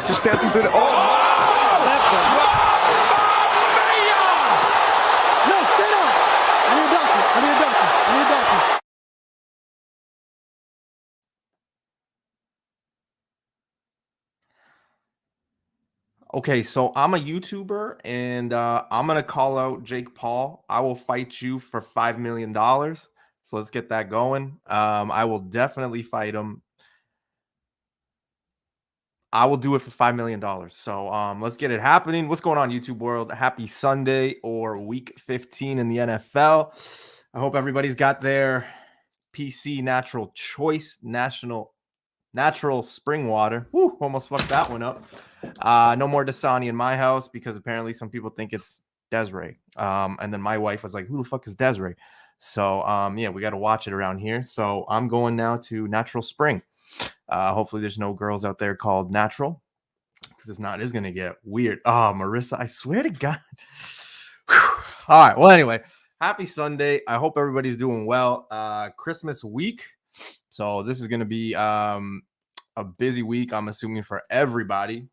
Just stepping through the... Oh! That's a... No, stay down. I need a doctor. I need a doctor. I need a doctor. Okay, so I'm a YouTuber, and I'm gonna call out Jake Paul. I will fight you for $5 million. So let's get that going. I will definitely fight him. I will do it for $5 million. So let's get it happening. What's going on, YouTube world? Happy Sunday or week 15 in the NFL. I hope everybody's got their PC natural choice, natural spring water. Woo, almost fucked that one up. No more Dasani in my house because apparently some people think it's Desiree. And then my wife was like, who the fuck is Desiree? So yeah, we got to watch it around here. So I'm going now to natural spring. Hopefully there's no girls out there called natural, because if not, it's going to get weird. Oh, Marissa, I swear to God. All right. Well, anyway, happy Sunday. I hope everybody's doing well. Christmas week. So this is going to be a busy week, I'm assuming, for everybody.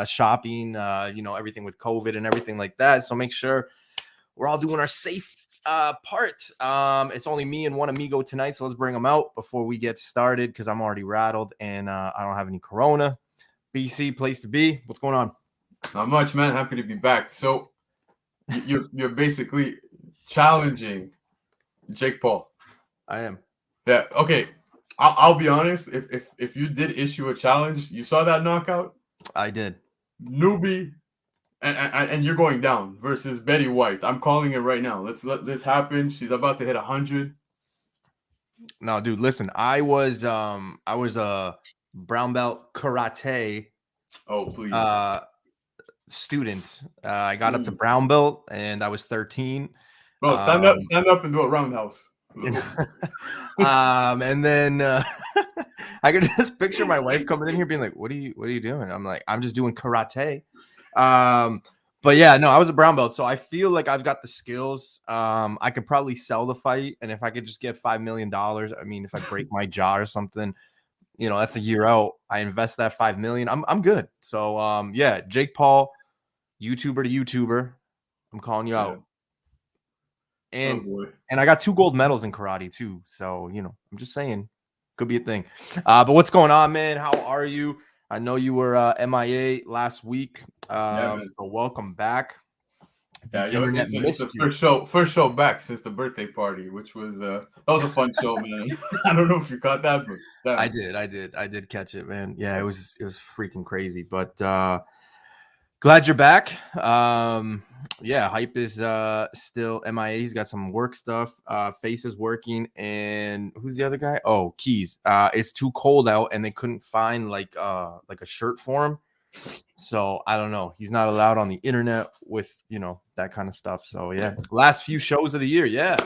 Shopping, everything with COVID and everything like that. So make sure we're all doing our safe part. It's only me and one amigo tonight, so let's bring them out before we get started, because I'm already rattled and I don't have any corona. BC, place to be. What's going on? Not much, man. Happy to be back. So you're basically challenging Jake Paul. I am. Yeah. Okay. I'll be honest. If you did issue a challenge, you saw that knockout. I did. Newbie, and you're going down versus Betty White. I'm calling it right now. Let's let this happen. She's about to hit 100. No, dude. Listen, I was a brown belt karate. Oh, please. Student. I got up to brown belt and I was 13. Bro, stand up and do a roundhouse. And then I could just picture my wife coming in here being like, what are you doing? I'm like, I'm just doing karate. But yeah, no, I was a brown belt, so I feel like I've got the skills. I could probably sell the fight, and if I could just get $5 million, I mean, if I break my jaw or something, that's a year out. I invest that $5 million. I'm good. So yeah, Jake Paul, YouTuber to YouTuber, I'm calling you out. And I got 2 gold medals in karate too. So, I'm just saying, could be a thing. But what's going on, man? How are you? I know you were MIA last week. So welcome back. Yeah, it's the first show back since the birthday party, which was that was a fun show, man. I don't know if you caught that, but I did catch it, man. Yeah, it was freaking crazy. But glad you're back. Yeah, Hype is still MIA. He's got some work stuff. Face is working, and who's the other guy? Oh, Keys. It's too cold out, and they couldn't find like a shirt for him. So I don't know. He's not allowed on the internet with that kind of stuff. So yeah, last few shows of the year. Yeah.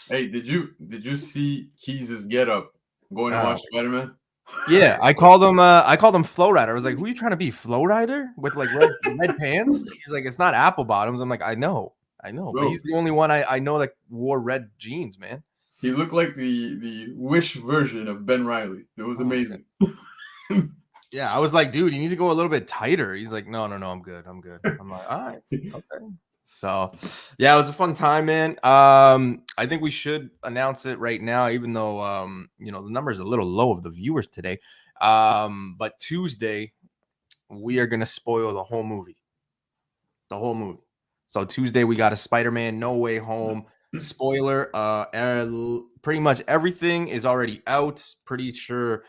Hey, did you see Keys' get up going to watch Spider-Man? Yeah, I called him Flow Rider. I was like, who are you trying to be? Flow Rider with like red pants? He's like, it's not apple bottoms. I'm like, I know. Bro, but he's the only one I know that wore red jeans, man. He looked like the Wish version of Ben Reilly. It was amazing. Yeah, I was like, dude, you need to go a little bit tighter. He's like, no, I'm good. I'm like, all right, okay. So, yeah, it was a fun time, man. I think we should announce it right now, even though the number is a little low of the viewers today. But Tuesday, we are gonna spoil the whole movie. The whole movie. So Tuesday, we got a Spider-Man No Way Home spoiler. Pretty much everything is already out. Pretty sure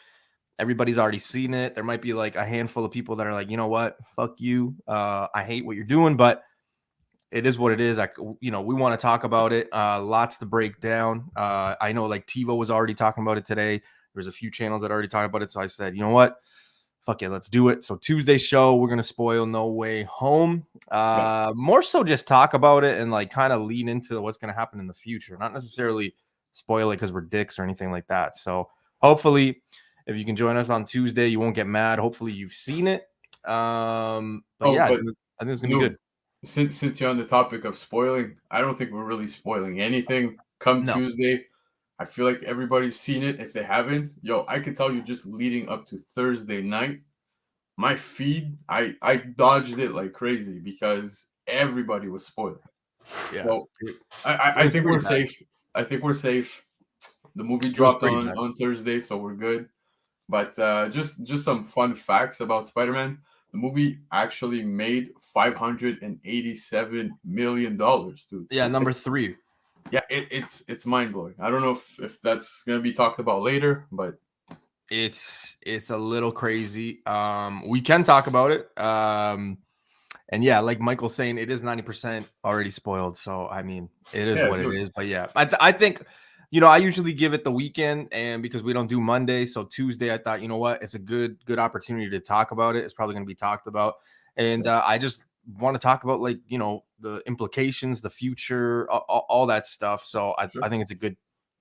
everybody's already seen it. There might be like a handful of people that are like, you know what, fuck you. I hate what you're doing, but it is what it is. We want to talk about it. Lots to break down. I know like TiVo was already talking about it today. There's a few channels that already talked about it. So I said, you know what? Fuck it, let's do it. So Tuesday show, we're going to spoil No Way Home. More so just talk about it and like kind of lean into what's going to happen in the future. Not necessarily spoil it because we're dicks or anything like that. So hopefully, if you can join us on Tuesday, you won't get mad. Hopefully you've seen it. I think it's going to be good. Since you're on the topic of spoiling, I don't think we're really spoiling anything. Tuesday, I feel like everybody's seen it. If they haven't, I can tell you just leading up to Thursday night, my feed, I dodged it like crazy because everybody was spoiled. Yeah, So it, it I was think pretty we're bad. safe. I think we're safe. The movie It was dropped pretty bad. on Thursday, so we're good. But just some fun facts about Spider-Man. The movie actually made $587 million, dude. Yeah, number 3. Yeah, it's mind blowing. I don't know if that's gonna be talked about later, but It's a little crazy. We can talk about it. And yeah, like Michael's saying, it is 90% already spoiled. So I mean, it is yeah, what it dude. is. But yeah, I think, I usually give it the weekend, and because we don't do Monday, so Tuesday, I thought, you know what, it's a good opportunity to talk about it. It's probably going to be talked about, and I just want to talk about, like, the implications, the future, all that stuff. So I think it's a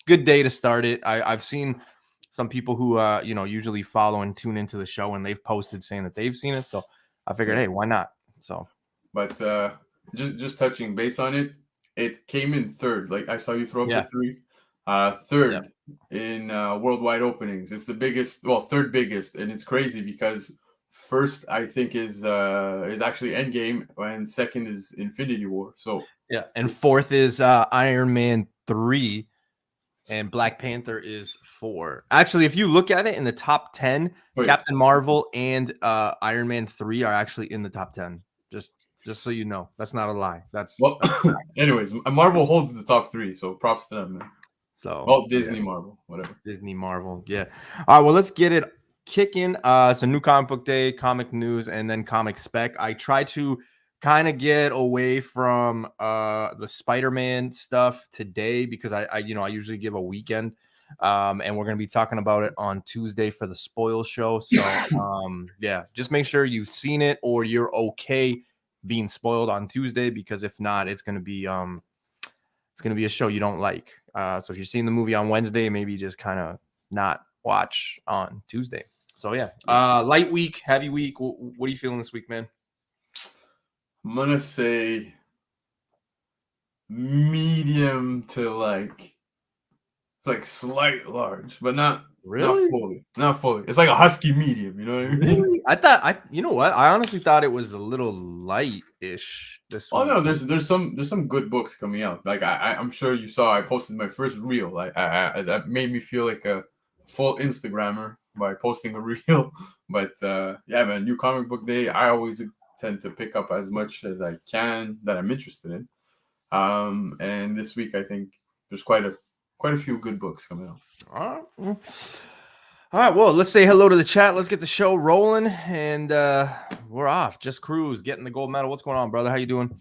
good day to start it. I've seen some people who usually follow and tune into the show, and they've posted saying that they've seen it. So I figured, hey, why not? So, But just touching base on it, it came in third. Like I saw you throw up the yeah. three. Yeah. Third in worldwide openings. It's the biggest, well, third biggest, and it's crazy because first I think is actually Endgame, and second is Infinity War. So Yeah. And fourth is Iron Man 3, and Black Panther is 4. Actually, if you look at it in the top 10, wait, Captain Marvel and Iron Man 3 are actually in the top 10. Just so you know, that's not a lie. That's well, facts. anyways, Marvel holds the top three, so props to them, man. So Well, yeah, Disney, Marvel, whatever. Disney, Marvel. Yeah. All right, well, let's get it kicking. So new comic book day, comic news, and then comic spec. I try to kind of get away from the Spider-Man stuff today because I usually give a weekend. And we're gonna be talking about it on Tuesday for the spoil show. So yeah, just make sure you've seen it or you're okay being spoiled on Tuesday, because if not, it's gonna be a show you don't like. So if you're seeing the movie on Wednesday, maybe just kind of not watch on Tuesday. So yeah, light week, heavy week. What are you feeling this week, man? I'm gonna say medium to like slight large, but not Really? fully. Not fully. It's like a husky medium, you know what I mean? Really? I thought you know what? I honestly thought it was a little light-ish this Oh week. no, there's some good books coming out. Like I'm sure you saw I posted my first reel. Like that made me feel like a full Instagrammer by posting a reel. But yeah, man, new comic book day. I always tend to pick up as much as I can that I'm interested in. And this week I think there's quite a few good books coming out. All right. All right, well, let's say hello to the chat. Let's get the show rolling, and we're off. Just Cruz getting the gold medal. What's going on, brother? How you doing?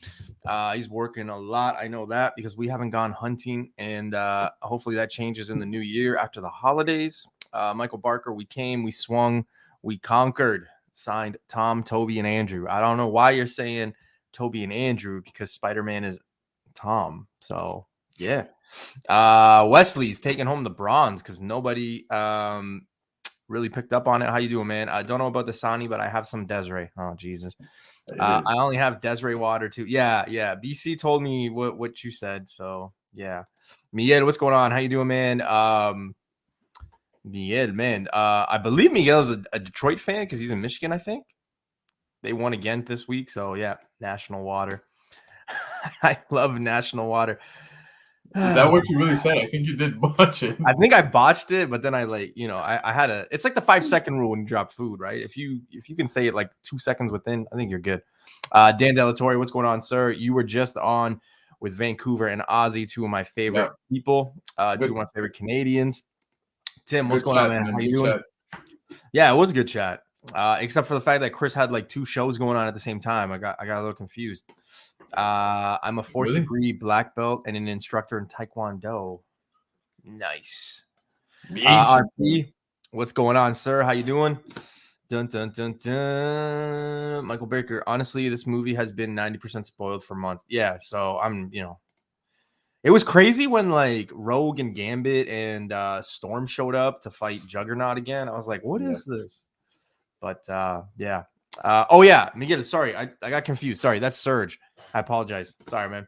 He's working a lot. I know that because we haven't gone hunting, and hopefully that changes in the new year after the holidays. Michael Barker, we came, we swung, we conquered. Signed Tom, Toby, and Andrew. I don't know why you're saying Toby and Andrew, because Spider-Man is Tom. So yeah. Wesley's taking home the bronze because nobody really picked up on it. How you doing, man? I don't know about the Sani, but I have some Desiree. Oh, Jesus. I only have Desiree water too. Yeah. BC told me what you said. So yeah. Miguel, what's going on? How you doing, man? Miguel, man. I believe Miguel's a Detroit fan because he's in Michigan, I think. They won again this week. So yeah, National Water. I love National Water. Is that what you really said? I think you did botch it. I think I botched it, but then I I had it's like the 5-second rule when you drop food, right? If you can say it like 2 seconds within, I think you're good. Dan Delatorre, what's going on, sir? You were just on with Vancouver and Ozzy, two of my favorite people, two of my favorite Canadians. Tim, what's going on, man? How you doing? Yeah, it was a good chat. Except for the fact that Chris had like 2 shows going on at the same time. I got a little confused. I'm a 4th degree black belt and an instructor in Taekwondo. Nice. RP, what's going on, sir? How you doing? Dun, dun, dun, dun. Michael Baker. Honestly, this movie has been 90% spoiled for months. Yeah, so I'm, it was crazy when like Rogue and Gambit and Storm showed up to fight Juggernaut again. I was like, what is this? But yeah. Oh yeah, Miguel, sorry. I got confused. Sorry, that's Surge. I apologize. Sorry, man.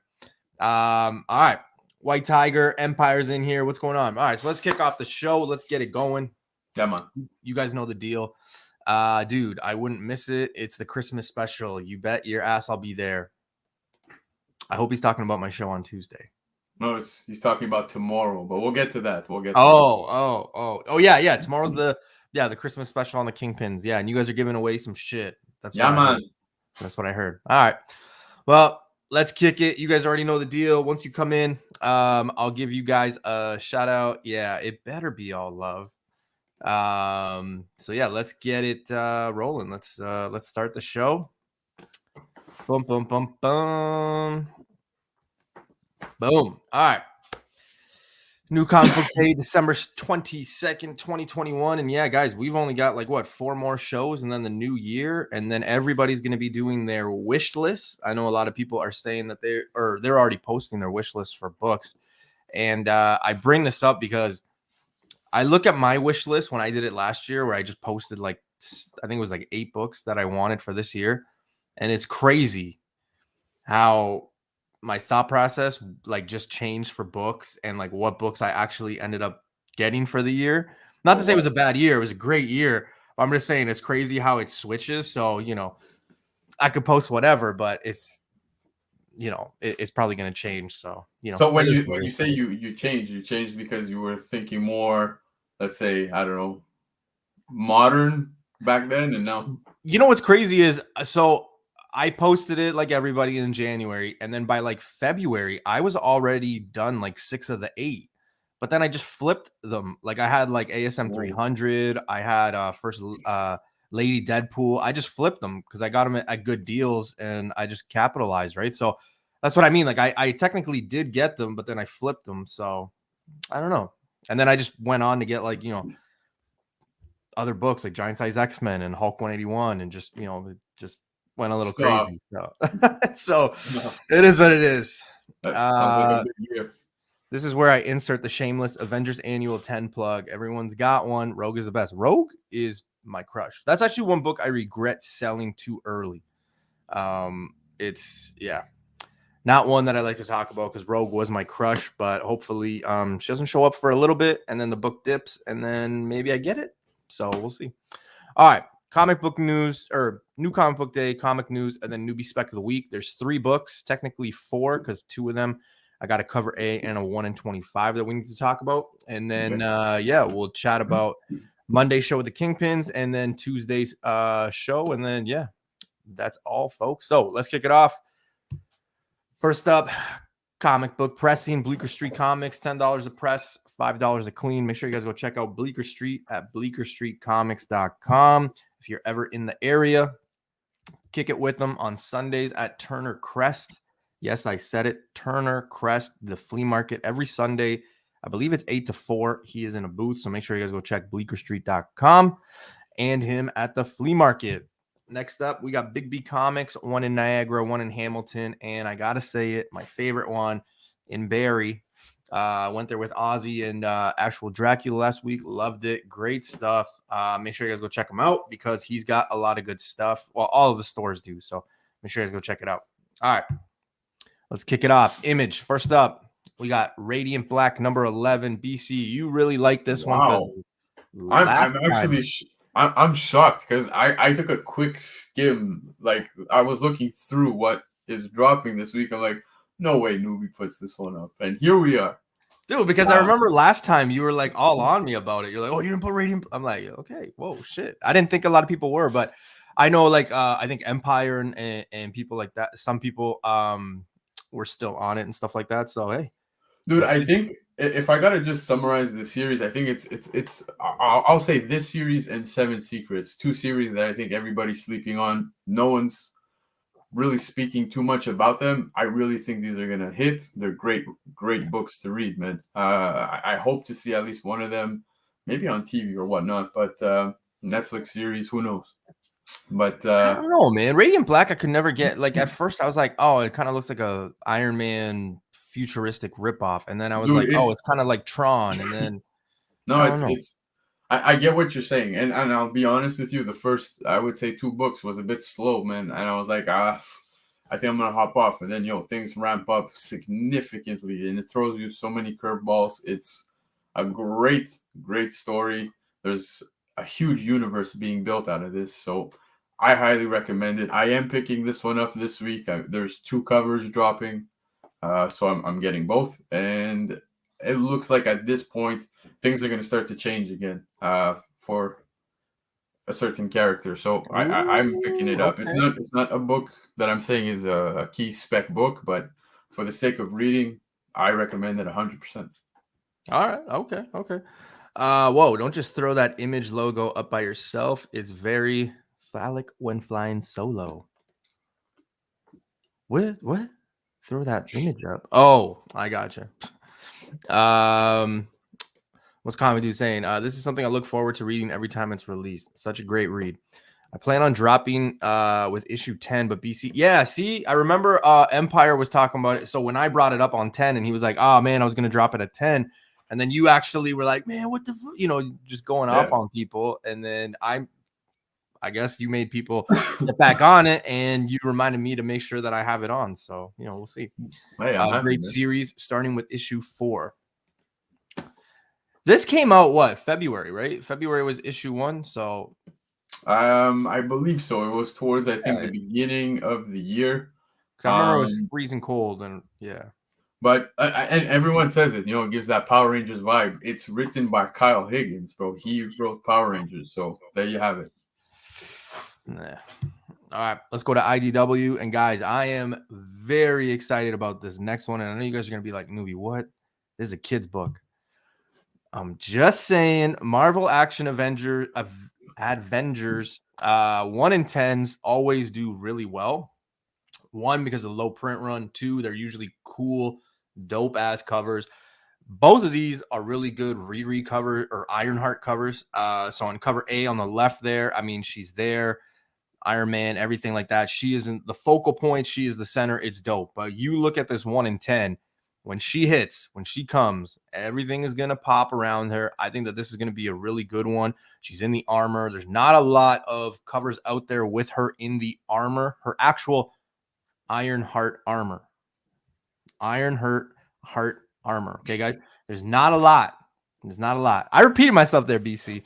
All right. White Tiger, Empire's in here. What's going on? All right, so let's kick off the show. Let's get it going. Come on. You guys know the deal. Dude, I wouldn't miss it. It's the Christmas special. You bet your ass I'll be there. I hope he's talking about my show on Tuesday. No, he's talking about tomorrow, but we'll get to that. Yeah. Tomorrow's the Christmas special on the Kingpins. Yeah, and you guys are giving away some shit. That's what I heard. That's what I heard. All right. Well, let's kick it. You guys already know the deal. Once you come in, I'll give you guys a shout out. Yeah, it better be all love. So yeah, let's get it rolling. Let's start the show. Boom, boom, boom, boom. Boom. All right. New Comic Book Day, December 22nd, 2021. And yeah, guys, we've only got like 4 more shows and then the new year. And then everybody's going to be doing their wish list. I know a lot of people are saying that they're already posting their wish list for books. And I bring this up because I look at my wish list when I did it last year, where I just posted I think it was 8 books that I wanted for this year. And it's crazy how my thought process just changed for books and what books I actually ended up getting for the year. Not to say it was a bad year. It was a great year. I'm just saying it's crazy how it switches. So, I could post whatever, but it's, it's probably going to change. So, So when you say you changed because you were thinking more, let's say, I don't know, modern back then and now. What's crazy is, so I posted it like everybody in January, and then by February, I was already done 6 of the 8. But then I just flipped them. I had ASM 300, I had first Lady Deadpool. I just flipped them because I got them at good deals, and I just capitalized, right? So that's what I mean. I technically did get them, but then I flipped them. So I don't know. And then I just went on to get other books like Giant Size X-Men and Hulk 181, and just just went a little crazy. So it is what it is. That sounds like a good year. This is where I insert the shameless Avengers Annual 10 plug. Everyone's got one. Rogue is the best. Rogue is my crush. That's actually one book I regret selling too early. It's not one that I like to talk about because Rogue was my crush, but hopefully she doesn't show up for a little bit and then the book dips and then maybe I get it. So we'll see. All right. Comic book news, or New Comic Book Day, comic news, and then Newbie Spec of the Week. There's 3 books, technically 4, because 2 of them I got a cover A and a 1 in 25 that we need to talk about. And then we'll chat about Monday's show with the Kingpins and then Tuesday's show. And then that's all, folks. So let's kick it off. First up, comic book pressing, Bleecker Street Comics, $10 a press, $5 a clean. Make sure you guys go check out Bleecker Street at bleekerstreetcomics.com. If you're ever in the area, kick it with them on Sundays at Turner Crest. Yes, I said it. Turner Crest, the flea market, every Sunday. I believe it's 8 to 4. He is in a booth, so make sure you guys go check bleekerstreet.com and him at the flea market. Next up, we got Big B Comics, 1 in Niagara, 1 in Hamilton, and I got to say it, my favorite one in Barrie. Went there with Ozzy and Actual Dracula last week. Loved it. Great stuff. Make sure you guys go check him out because he's got a lot of good stuff. Well, all of the stores do. So make sure you guys go check it out. All right. Let's kick it off. Image. First up, we got Radiant Black number 11. BC, you really like this one. I'm shocked because I took a quick skim. I was looking through what is dropping this week. I'm like, no way Newbie puts this one up. And here we are. Dude, because I remember last time you were all on me about it. You're like, oh, you didn't put Radiant. I'm like, okay, whoa, shit. I didn't think a lot of people were, but I know I think Empire and people like that. Some people were still on it and stuff like that. So, hey. Dude, I think if I got to just summarize the series, I think I'll say this series and 7 Secrets. 2 series that I think everybody's sleeping on. No one's really speaking too much about them. I really think these are gonna hit. They're great books to read, man. I hope to see at least one of them, maybe on TV or whatnot. But Netflix series, who knows? But I don't know, man. Radiant Black, I could never get. At first, I was like, oh, it kind of looks like a Iron Man futuristic ripoff, and then I was it's kind of like Tron, and then I get what you're saying, and I'll be honest with you. The first, I would say, 2 books was a bit slow, man, and I was like, I think I'm gonna hop off, and then things ramp up significantly, and it throws you so many curveballs. It's a great story. There's a huge universe being built out of this. So I highly recommend it. I am picking this one up this week. There's 2 covers dropping, so I'm getting both, and it looks like at this point things are going to start to change again for a certain character. So I'm picking it up. Okay. It's not a book that I'm saying is a key spec book, but for the sake of reading, I recommend it 100%. All right. Okay. Okay. Whoa, don't just throw that image logo up by yourself. It's very phallic when flying solo. What? What? Throw that image up. Oh, I gotcha. What's Common Dude saying? This is something I look forward to reading every time it's released. Such a great read. I plan on dropping with issue 10, but BC. Yeah, see, I remember Empire was talking about it. So when I brought it up on 10 and he was like, oh man, I was gonna drop it at 10. And then you actually were like, man, what the just going off on people. And then I guess you made people get back on it, and you reminded me to make sure that I have it on. So, we'll see. Hey, I'm happy, Great man. series starting with issue 4. This came out what? February, right? February was issue 1. So I believe so. It was towards, I think, the beginning of the year. because I remember it was freezing cold, and yeah. But and everyone says it, it gives that Power Rangers vibe. It's written by Kyle Higgins, bro. He wrote Power Rangers, so there you have it. Nah. All right, let's go to IDW. And guys, I am very excited about this next one. And I know you guys are gonna be like, Newbie, what? This is a kid's book. I'm just saying, Marvel Action Avengers 1 in 10s always do really well. 1, because of the low print run. 2, they're usually cool, dope ass covers. Both of these are really good Riri cover or Ironheart covers. So on cover A on the left there, I mean, she's there, Iron Man, everything like that. She isn't the focal point. She is the center. It's dope. But you look at this 1 in 10. When she hits, when she comes, everything is going to pop around her. I think that this is going to be a really good one. She's in the armor. There's not a lot of covers out there with her in the armor. Her actual Ironheart armor. Ironheart armor. Okay, guys? There's not a lot. There's not a lot. I repeated myself there, BC.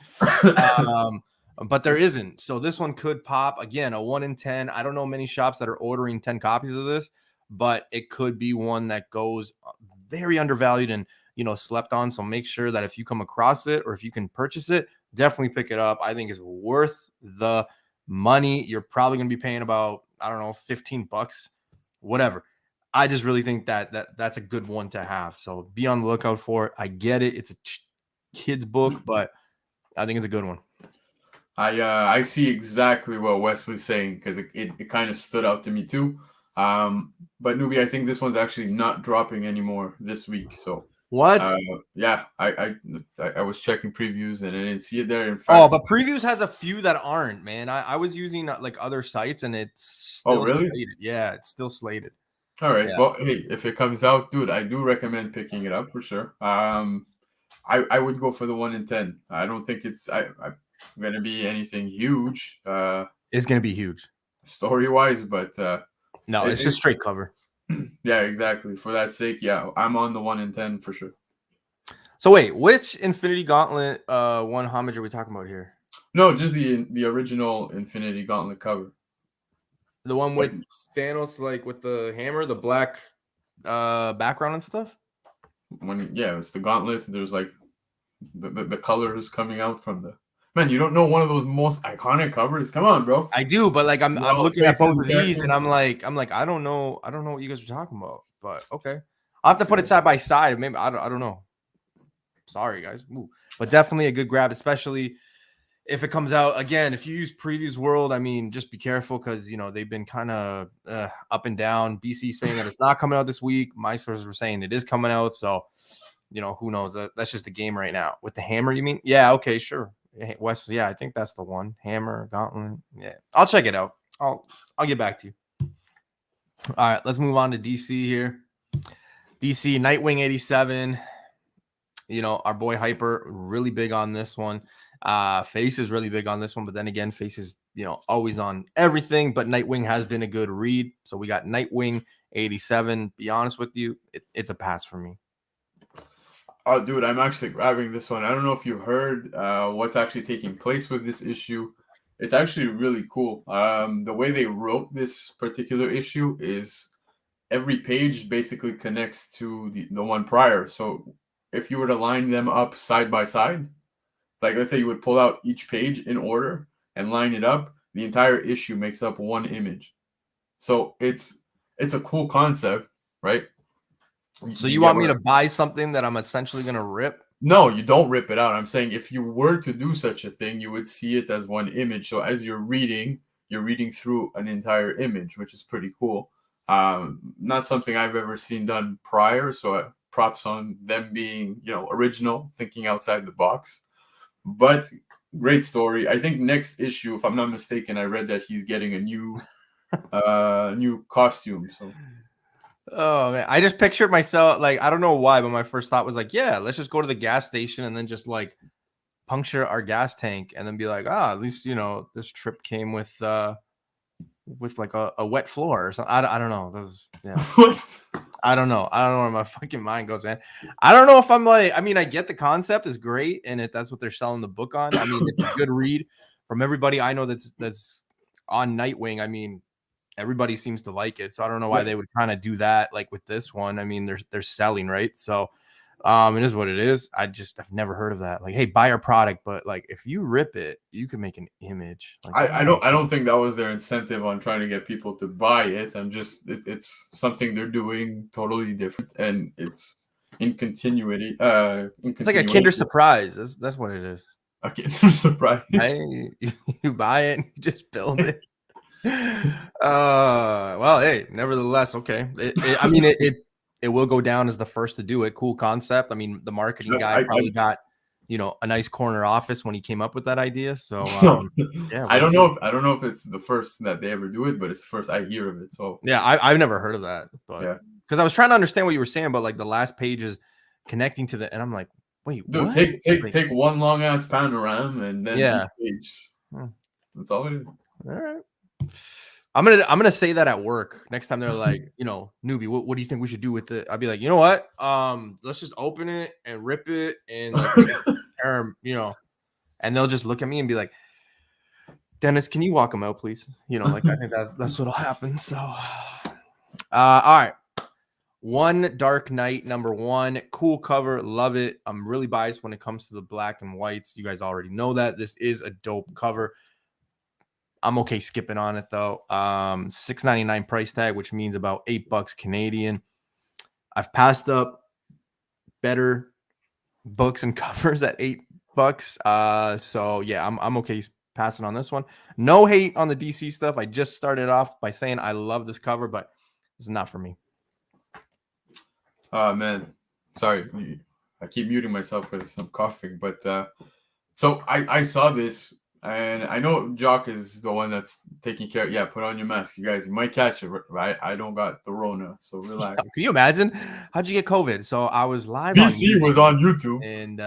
But there isn't. So this one could pop. Again, a 1 in 10. I don't know many shops that are ordering 10 copies of this, but it could be one that goes very undervalued and slept on. So make sure that if you come across it or if you can purchase it, definitely pick it up. I think it's worth the money. You're probably going to be paying about, I don't know, $15, whatever. I just really think that's a good one to have. So be on the lookout for it. I get it. It's a kid's book, but I think it's a good one. I see exactly what Wesley's saying because it kind of stood out to me too. But Newbie, I think this one's actually not dropping anymore this week. So what? Yeah, I was checking previews and I didn't see it there. In fact, but previews has a few that aren't, man. I was using like other sites and it's still really? slated. Yeah, it's still slated. All right. Yeah. Well, hey, if it comes out, dude, I do recommend picking it up for sure. I would go for the 1 in 10. I don't think it's I'm gonna be anything huge. It's gonna be huge story wise, but no, it's just straight cover. Yeah, exactly. For that sake, yeah, I'm on the 1 in 10 for sure. So wait, which Infinity Gauntlet one homage are we talking about here? No, just the original Infinity Gauntlet cover. The one with Thanos, like with the hammer, the black background and stuff. It's the gauntlet. There's like the colors coming out from the. Man, you don't know one of those most iconic covers? Come on, bro. I do, but like I'm looking at both of these and I'm like I don't know what you guys are talking about. But okay, I'll have to put it side by side. Maybe I don't know. Sorry, guys. Ooh. But definitely a good grab, especially if it comes out again. If you use Previews World, I mean, just be careful because they've been kind of up and down. BC saying that it's not coming out this week. My sources were saying it is coming out. So who knows? That's just the game right now. With the hammer, you mean? Yeah. Okay. Sure. Wes, yeah, I think that's the one. Hammer, Gauntlet. Yeah, I'll check it out. I'll get back to you. All right, let's move on to DC here. DC Nightwing 87. Our boy Hyper really big on this one. Face is really big on this one, but then again, Face is always on everything. But Nightwing has been a good read, so we got Nightwing 87. Be honest with you, it's a pass for me. Oh, dude, I'm actually grabbing this one. I don't know if you heard what's actually taking place with this issue. It's actually really cool. The way they wrote this particular issue is every page basically connects to the one prior. So if you were to line them up side by side, like let's say you would pull out each page in order and line it up, the entire issue makes up one image. So it's a cool concept, right? So Do you you get want me what to buy something that I'm essentially gonna rip? No, you don't rip it out. I'm saying if you were to do such a thing, you would see it as one image. So as you're reading through an entire image, which is pretty cool. Not something I've ever seen done prior. So props on them being, original, thinking outside the box. But great story. I think next issue, if I'm not mistaken, I read that he's getting a new costume. So Oh man, I just pictured myself like I don't know why, but my first thought was like, yeah, let's just go to the gas station and then just like puncture our gas tank and then be like, at least this trip came with like a wet floor or something. I don't know. Yeah. I don't know. I don't know where my fucking mind goes, man. I don't know if I'm like, I mean, I get the concept is great, and if that's what they're selling the book on, I mean, it's a good read from everybody I know that's on Nightwing. I mean, everybody seems to like it, so I don't know why they would kind of do that like with this one. I mean, they're selling, right? So it is what it is. I've never heard of that. Like, hey, buy our product, but like if you rip it, you can make an image. Like, I don't think that was their incentive on trying to get people to buy it. It's something they're doing totally different, and it's in continuity. It's like a Kinder Surprise. That's what it is. A Kinder Surprise. Right? You buy it, and you just build it. Well, hey, nevertheless, okay. It will go down as the first to do it. Cool concept. I mean, the marketing guy probably got a nice corner office when he came up with that idea. So yeah, I don't know if it's the first that they ever do it, but it's the first I hear of it. So yeah, I've never heard of that, but yeah, because I was trying to understand what you were saying about like the last page is connecting to and I'm like, wait, dude, what? take one long ass panorama and then each page. That's all it is. All right. I'm gonna say that at work next time they're like, Newbie, what do you think we should do with it? I'll be like, you know what? Let's just open it and rip it and like and they'll just look at me and be like, Dennis, can you walk him out, please? Like I think that's what'll happen. So all right. One Dark Knight #1, cool cover, love it. I'm really biased when it comes to the black and whites. You guys already know that. This is a dope cover. I'm okay skipping on it though. $6.99 price tag, which means about $8 Canadian. I've passed up better books and covers at $8. So yeah, I'm okay passing on this one. No hate on the DC stuff. I just started off by saying I love this cover, but it's not for me. Man, sorry, I keep muting myself because I'm coughing. But so I saw this. And I know Jock is the one that's taking care. Yeah, put on your mask, you guys. You might catch it, right? I don't got the Rona, so relax. Can you imagine? How'd you get COVID? So I was live. BC was on YouTube, and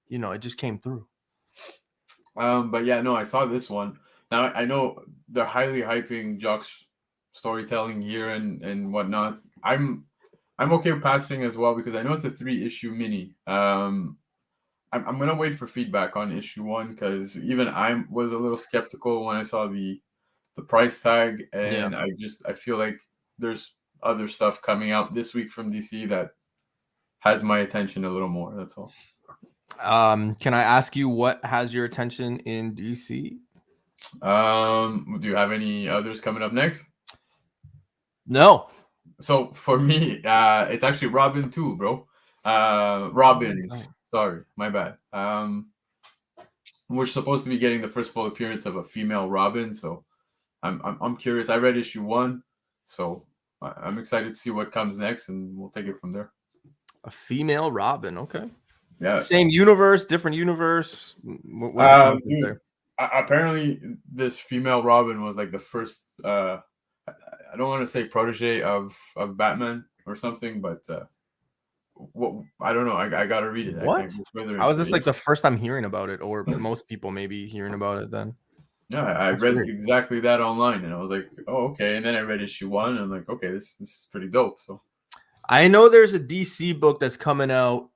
it just came through. But yeah, no, I saw this one. Now I know they're highly hyping Jock's storytelling here and whatnot. I'm okay with passing as well because I know it's a 3-issue mini. I'm gonna wait for feedback on issue 1 because even I was a little skeptical when I saw the price tag, and I feel like there's other stuff coming out this week from DC that has my attention a little more. That's all. Can I ask you what has your attention in DC? Do you have any others coming up next? No. So for me, it's actually Robin 2, bro. Robins. Sorry, my bad. We're supposed to be getting the first full appearance of a female Robin, so I'm curious. I read issue 1, so I'm excited to see what comes next, and we'll take it from there. A female Robin, okay. Yeah. Same universe, different universe. Dude, apparently, this female Robin was like the first. I don't want to say protege of Batman or something, but. I don't know. I gotta read it. What? How is this like the first time hearing about it, or most people maybe hearing about it then? Yeah, I read exactly that online, and I was like, oh, okay. And then I read issue 1, and I'm like, okay, this is pretty dope. So I know there's a DC book that's coming out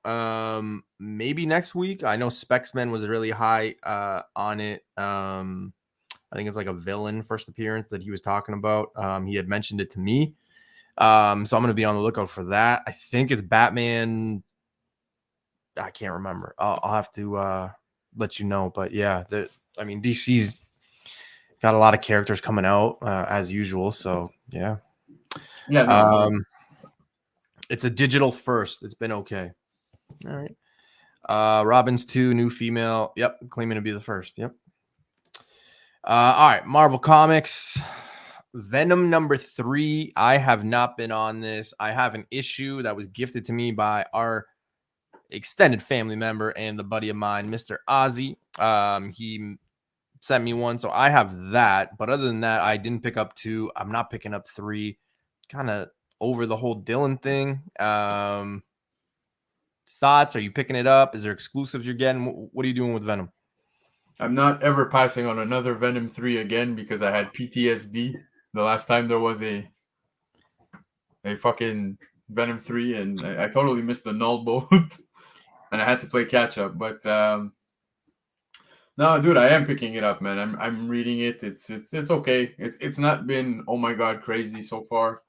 maybe next week. I know Specsman was really high on it. I think it's like a villain first appearance that he was talking about. He had mentioned it to me. So I'm going to be on the lookout for that. I think it's Batman. I can't remember. I'll have to let you know. But yeah, DC's got a lot of characters coming out as usual. So yeah. Yeah. No. It's a digital first. It's been okay. All right. Robin's 2, new female. Yep. Claiming to be the first. Yep. All right. Marvel Comics. Venom number 3. I have not been on this. I have an issue that was gifted to me by our extended family member and the buddy of mine, Mr. Ozzy. He sent me one, so I have that. But other than that, I didn't pick up 2. I'm not picking up 3. Kind of over the whole Dylan thing. Thoughts? Are you picking it up? Is there exclusives you're getting? What are you doing with Venom? I'm not ever passing on another Venom 3 again because I had PTSD the last time there was a fucking Venom 3, and I totally missed the null boat and I had to play catch up. But no, dude, I am picking it up, man. I'm reading it. It's okay. It's not been oh my god crazy so far.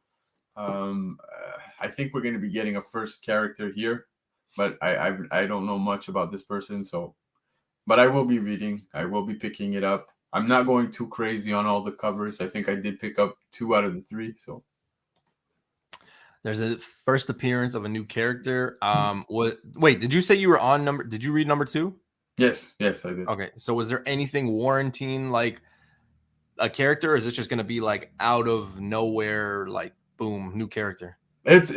I think we're gonna be getting a first character here, but I don't know much about this person, so. But I will be reading. I will be picking it up. I'm not going too crazy on all the covers. I think I did pick up 2 out of the 3. So there's a first appearance of a new character. Wait, did you say you were on number? Did you read number 2? Yes, I did. Okay, so was there anything warranting like a character, or is it just going to be like out of nowhere, like boom, new character? It's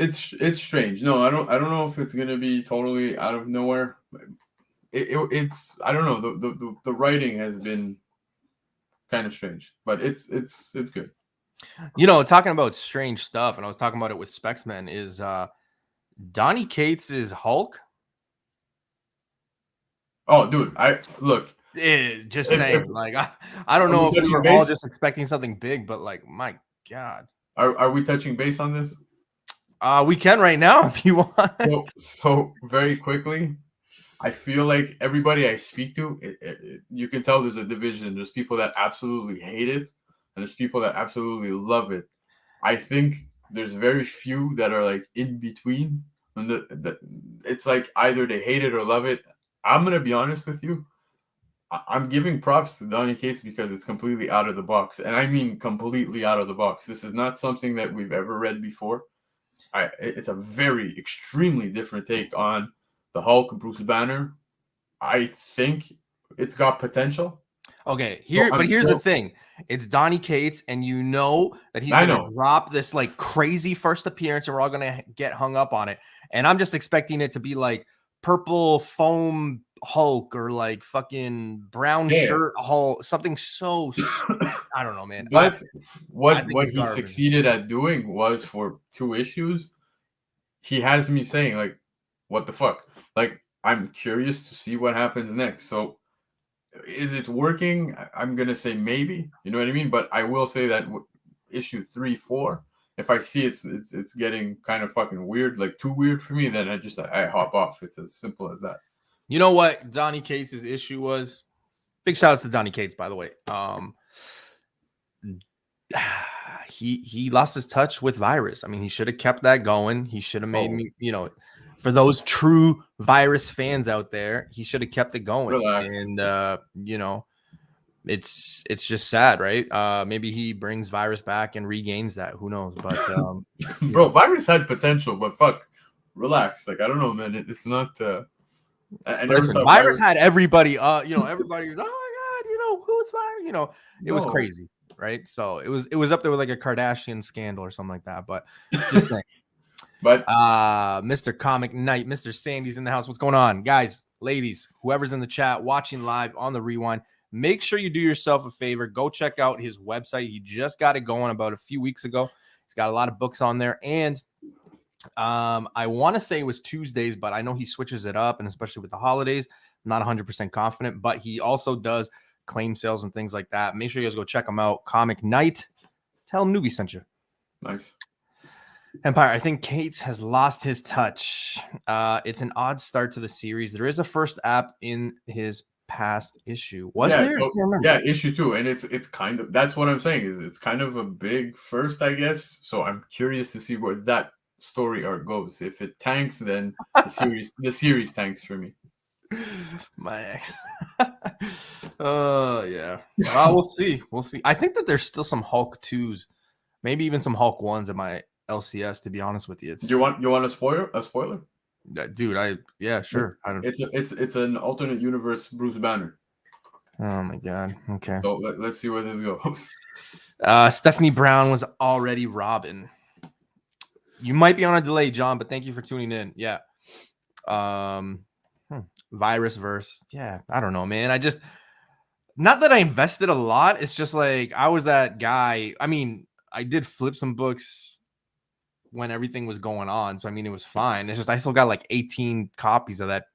strange. No, I don't know if it's going to be totally out of nowhere. It's I don't know. The writing has been kind of strange, but it's good. You know, talking about strange stuff, and I was talking about it with Specsman, is Donny Cates' Hulk. Oh, dude, Just saying, like I don't know if we were all just expecting something big, but like my God, are we touching base on this? We can right now if you want. So very quickly. I feel like everybody I speak to, you can tell there's a division. There's people that absolutely hate it, and there's people that absolutely love it. I think there's very few that are like in between. And it's like either they hate it or love it. I'm gonna be honest with you. I'm giving props to Donny Cates because it's completely out of the box, and I mean completely out of the box. This is not something that we've ever read before. It's a very extremely different take on the Hulk, Bruce Banner. I think it's got potential. Okay, here's the thing. It's Donny Cates, and you know that he's going to drop this like crazy first appearance, and we're all going to get hung up on it. And I'm just expecting it to be like purple foam Hulk or like fucking brown shirt Hulk, something so I don't know, man. But what he succeeded at doing was for 2 issues, he has me saying like, what the fuck? Like, I'm curious to see what happens next. So is it working? I'm going to say maybe, you know what I mean? But I will say that issue 3, 4, if I see it's getting kind of fucking weird, like too weird for me, then I hop off. It's as simple as that. You know what Donny Cates' issue was? Big shout outs to Donny Cates, by the way. He lost his touch with Virus. I mean, he should have kept that going. He should have made me, you know, for those true Virus fans out there, he should have kept it going. Relax. And you know, it's just sad, right? Maybe he brings Virus back and regains that. Who knows? But bro, Virus had potential, but fuck, relax. Like, I don't know, man. It's not. Listen, Virus had everybody. You know, everybody was, oh my god, you know, who's Virus? You know, it was crazy, right? So it was up there with like a Kardashian scandal or something like that. But just saying. But Mr. Comic Knight, Mr. Sandy's in the house. What's going on, guys, ladies, whoever's in the chat watching live on the rewind? Make sure you do yourself a favor. Go check out his website. He just got it going about a few weeks ago. He's got a lot of books on there, and I want to say it was Tuesdays, but I know he switches it up, and especially with the holidays, I'm not 100% confident. But he also does claim sales and things like that. Make sure you guys go check him out. Comic Knight. Tell him Newbie sent you. Nice. Empire, I think Cates has lost his touch. It's an odd start to the series. There is a first app in his past issue. Was Yeah, there? I so can't remember. yeah, issue 2, and it's kind of, that's what I'm saying, is it's kind of a big first, I guess. So I'm curious to see where that story arc goes. If it tanks, then the series tanks for me. My ex. Yeah. We'll see. We'll see. I think that there's still some Hulk 2s, maybe even some Hulk 1s in my LCS, to be honest with you. It's, You want a spoiler? A spoiler? dude, yeah, sure. I don't, It's an alternate universe Bruce Banner. oh my god. Okay. So let's see where this goes. Stephanie Brown was already Robin. You might be on a delay, John, but thank you for tuning in. Yeah. Virus verse. Yeah, I don't know, man. Not that I invested a lot. It's just like I was that guy. I mean, I did flip some books when everything was going on. So I mean, it was fine. It's just I still got like 18 copies of that,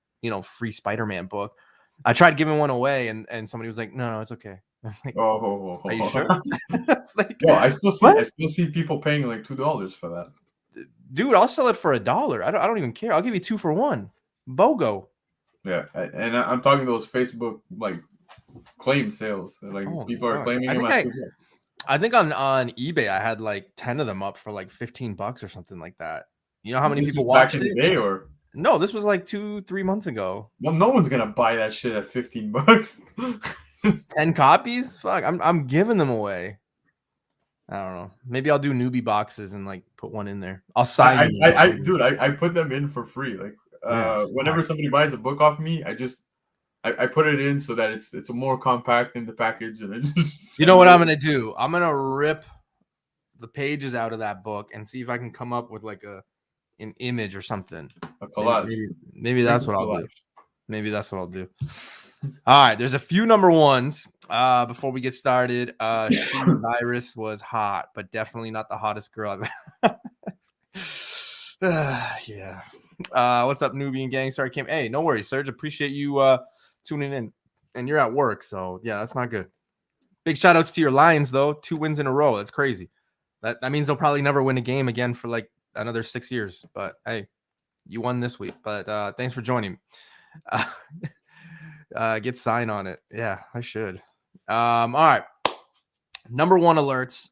free Spider-Man book. I tried giving one away and somebody was like, no, it's okay. I'm like, are you sure? Like, Yo, I still what? see people paying like $2 for that. Dude, I'll sell it for $1. I don't even care. I'll give you 2 for 1. BOGO. Yeah, and I'm talking those Facebook like claim sales. Like people are claiming them at $2. I think on eBay I had like 10 of them up for like $15 or something like that. You know how many This people is back watched in it? the day, or No, this was like 2-3 months ago. well, no one's gonna buy that shit at $15. 10 copies? Fuck, I'm giving them away. I don't know. Maybe I'll do newbie boxes and like put one in there. I'll sign them. Dude, I put them in for free. Like whenever somebody buys a book off me, I put it in so that it's more compact in the package, and it just. You know what I'm gonna do? I'm gonna rip the pages out of that book and see if I can come up with like an image or something. A collage. Maybe that's what I'll do. Maybe that's what I'll do. All right, there's a few number ones. Before we get started, Virus was hot, but definitely not the hottest girl I've. Yeah. What's up, Newbie and Gang? Sorry, Kim. Hey, no worries, Serge. Appreciate you tuning in. And you're at work, so yeah, that's not good. Big shout outs to your Lions, though. 2 wins in a row. That's crazy. That means they'll probably never win a game again for like another 6 years. But hey, you won this week. But thanks for joining. Get sign on it. Yeah, I should. All right. Number 1 alerts.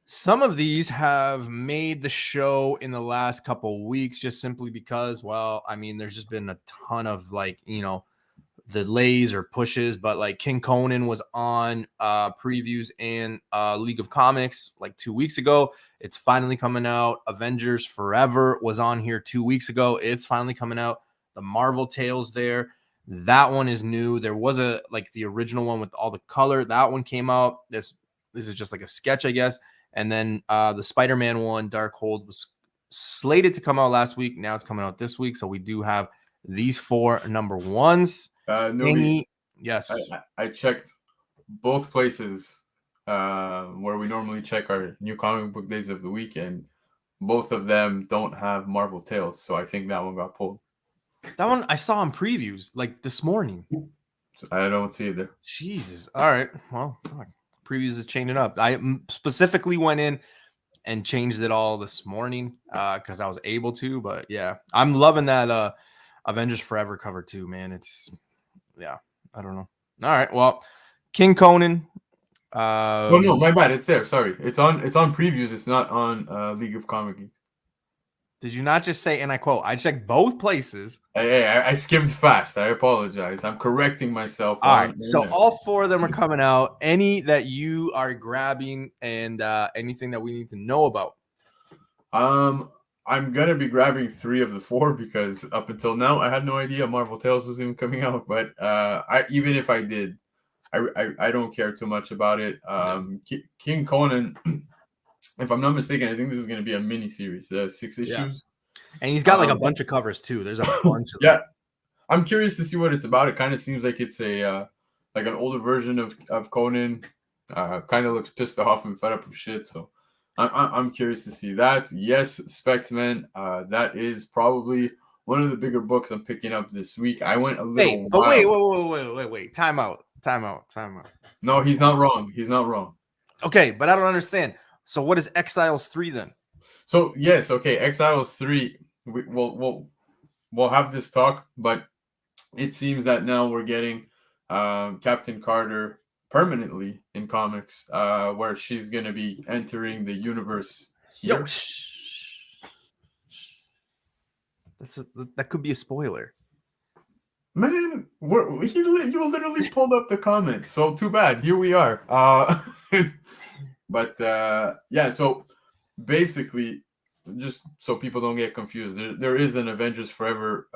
Some of these have made the show in the last couple weeks just simply because, well, I mean, there's just been a ton of like, delays or pushes, but like King Conan was on previews and League of Comics like 2 weeks ago. It's finally coming out. Avengers Forever was on here 2 weeks ago. It's finally coming out. The Marvel Tales there. That one is new. There was the original one with all the color. That one came out. This is just like a sketch, I guess. And then the Spider-Man one, Darkhold, was slated to come out last week. Now it's coming out this week. So we do have these 4 number 1s. Yes. I checked both places where we normally check our new comic book days of the week, and both of them don't have Marvel Tales. So I think that one got pulled. That one I saw in previews like this morning. So I don't see it there. Jesus. All right. Well, previews is changing up. I specifically went in and changed it all this morning because I was able to. But yeah, I'm loving that Avengers Forever cover too, man. It's I don't know. All right. Well, King Conan. Oh no, my bad. It's there. Sorry, it's on previews. It's not on League of Comics. Did you not just say, and I quote, I checked both places. Hey, I skimmed fast. I apologize. I'm correcting myself. All right. So all 4 of them are coming out. Any that you are grabbing and anything that we need to know about? I'm going to be grabbing 3 of the 4 because up until now, I had no idea Marvel Tales was even coming out. But even if I did, I don't care too much about it. King Conan, if I'm not mistaken, I think this is going to be a mini series, 6 issues. Yeah. And he's got like a bunch of covers too. There's a bunch of them. I'm curious to see what it's about. It kind of seems like it's a like an older version of Conan. Kind of looks pissed off and fed up with shit. So I'm curious to see that. Yes, Specsman. That is probably one of the bigger books I'm picking up this week. I went a little. Wait. Time out. No, he's not wrong. He's not wrong. Okay, but I don't understand. So what is Exiles 3 then? So yes, okay, Exiles 3. We'll have this talk, but it seems that now we're getting Captain Carter permanently in comics, where she's gonna be entering the universe Yo, here. that could be a spoiler. Man, you literally pulled up the comment. So too bad. Here we are. But yeah. So basically, just so people don't get confused, there is an Avengers Forever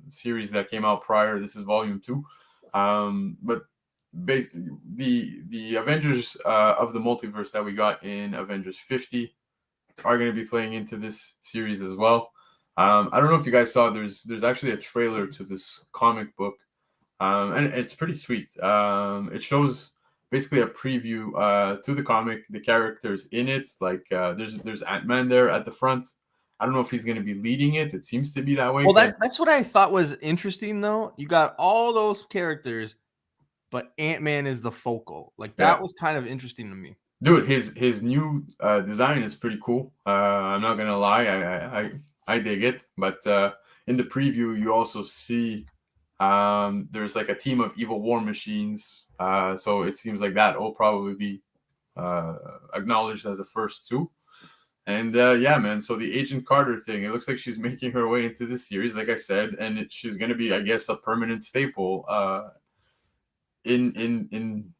series that came out prior. This is Volume 2. But basically, the Avengers of the multiverse that we got in Avengers 50 are going to be playing into this series as well. I don't know if you guys saw. There's actually a trailer to this comic book, and it's pretty sweet. It shows basically a preview to the comic, the characters in it. Like there's Ant-Man there at the front. I don't know if he's going to be leading it. It seems to be that way. Well, that's what I thought was interesting, though. You got all those characters, but Ant-Man is the focal. Like that was kind of interesting to me. Dude, his new design is pretty cool. I'm not gonna lie, I dig it. But in the preview, you also see there's like a team of evil war machines. So it seems like that will probably be acknowledged as a first too. And yeah, man. So the Agent Carter thing, it looks like she's making her way into this series, like I said, and she's gonna be, I guess, a permanent staple in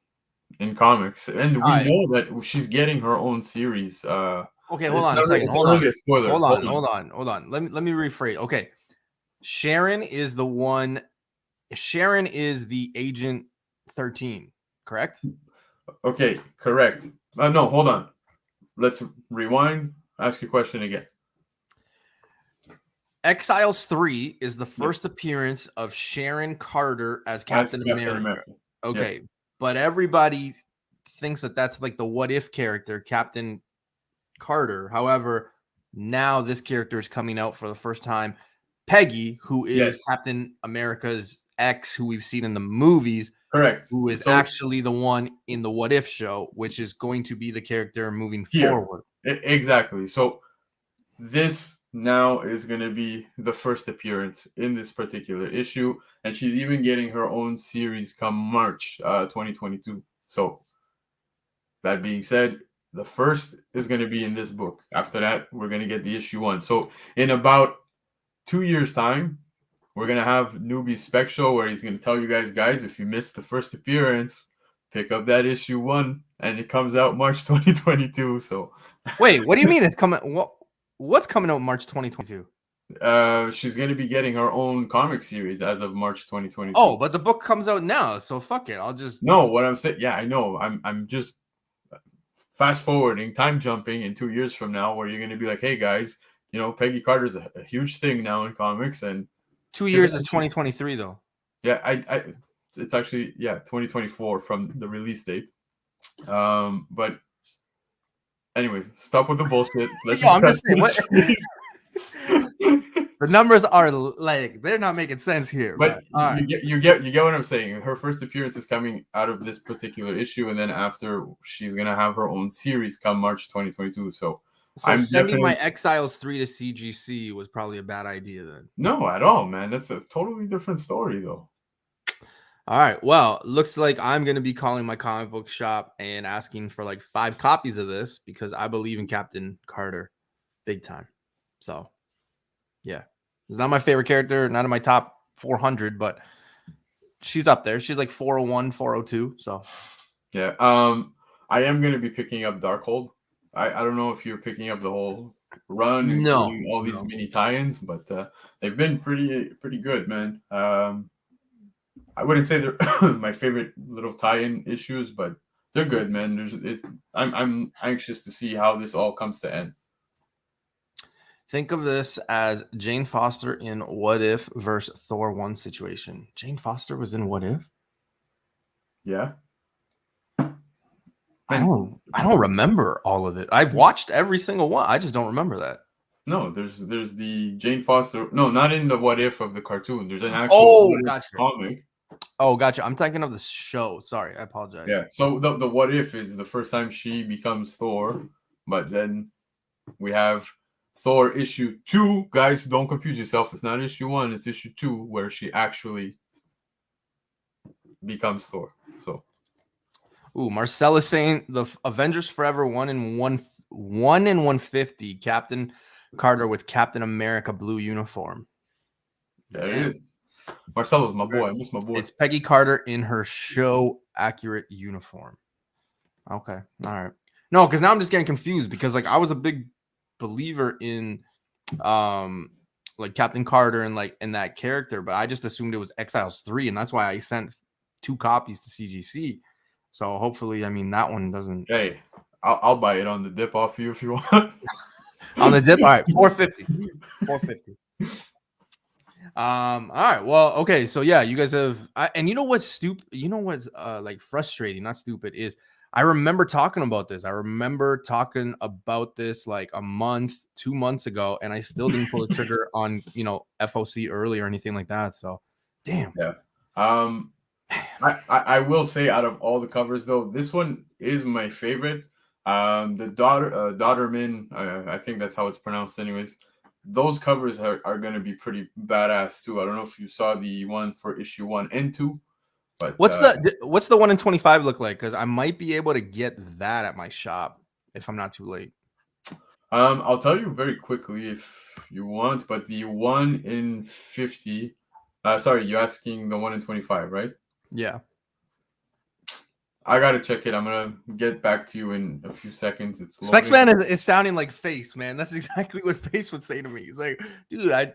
comics, and we know that she's getting her own series. Okay, hold on a second. Hold on. Hold on. Let me rephrase. Okay, Sharon is the one. Sharon is the Agent 13, correct? Okay, correct. No, hold on. Let's rewind. Ask your question again. Exiles 3 is the first appearance of Sharon Carter as Captain America. Okay, yes. But everybody thinks that that's like the what if character, Captain Carter. However, now this character is coming out for the first time. Peggy, who is Captain America's ex, who we've seen in the movies, correct, who is actually the one in the what if show, which is going to be the character moving forward. Exactly. So this now is going to be the first appearance in this particular issue, and she's even getting her own series come March 2022. So that being said, the first is going to be in this book. After that, we're going to get the issue 1. So in about 2 years time, we're going to have Newbie's spec show where he's going to tell you guys, if you missed the first appearance, pick up that issue 1, and it comes out March 2022. So wait, what do you mean it's coming? What's coming out March 2022? She's going to be getting her own comic series as of March 2022. Oh, but the book comes out now, so fuck it. I'll just what I'm saying. Yeah, I know. I'm just fast forwarding, time jumping in 2 years from now, where you're going to be like, hey guys, Peggy Carter's a huge thing now in comics, and 2 years is 2023 though. Yeah, it's actually 2024 from the release date. But anyways, stop with the bullshit. I'm just saying, what? The numbers are like they're not making sense here. But you get what I'm saying. Her first appearance is coming out of this particular issue, and then after she's gonna have her own series come March 2022. So I'm sending my Exiles 3 to CGC was probably a bad idea then. No, at all, man. That's a totally different story, though. All right. Well, looks like I'm going to be calling my comic book shop and asking for like 5 copies of this because I believe in Captain Carter big time. So, yeah. It's not my favorite character, not in my top 400, but she's up there. She's like 401, 402. So, yeah. I am going to be picking up Darkhold. I don't know if you're picking up the whole run and all these mini tie-ins, but they've been pretty good, man. I wouldn't say they're my favorite little tie-in issues, but they're good, man. I'm anxious to see how this all comes to end. Think of this as Jane Foster in What If versus Thor 1 situation. Jane Foster was in What If? Yeah. I don't remember all of it. I've watched every single one. I just don't remember that. No, there's the Jane Foster. No, not in the What If of the cartoon. There's an actual comic. Oh, gotcha. I'm thinking of the show. Sorry, I apologize. Yeah. So the What If is the first time she becomes Thor, but then we have Thor issue 2. Guys, don't confuse yourself. It's not issue 1. It's issue 2 where she actually becomes Thor. So, Ooh, Marcella's saying the Avengers Forever 1 in 150. Captain Carter with Captain America blue uniform. there it is. Marcelo's my boy. I miss my boy. It's Peggy Carter in her show accurate uniform. Okay. All right. No, because now I'm just getting confused because like I was a big believer in like Captain Carter and like in that character, but I just assumed it was Exiles 3, and that's why I sent 2 copies to CGC. So hopefully, I mean that one doesn't. Hey, I'll buy it on the dip off you if you want. On the dip. All right, 450. 450. All right. Well, okay. So yeah, you guys have and you know what's stupid, you know what's like frustrating, not stupid, is I remember talking about this. I remember talking about this like a month, 2 months ago, and I still didn't pull the trigger on, you know, FOC early or anything like that. So damn. Yeah. I will say out of all the covers though, this one is my favorite. The Daughterman, I think that's how it's pronounced anyways. Those covers are going to be pretty badass too. I don't know if you saw the one for issue 1 and 2, but What's the 1 in 25 look like? Because I might be able to get that at my shop if I'm not too late. I'll tell you very quickly if you want, but the 1 in 50, sorry, you're asking the 1 in 25, right? Yeah. I gotta check it. I'm gonna get back to you in a few seconds. It's Specs Man is sounding like Face, man. That's exactly what Face would say to me. He's like, dude, I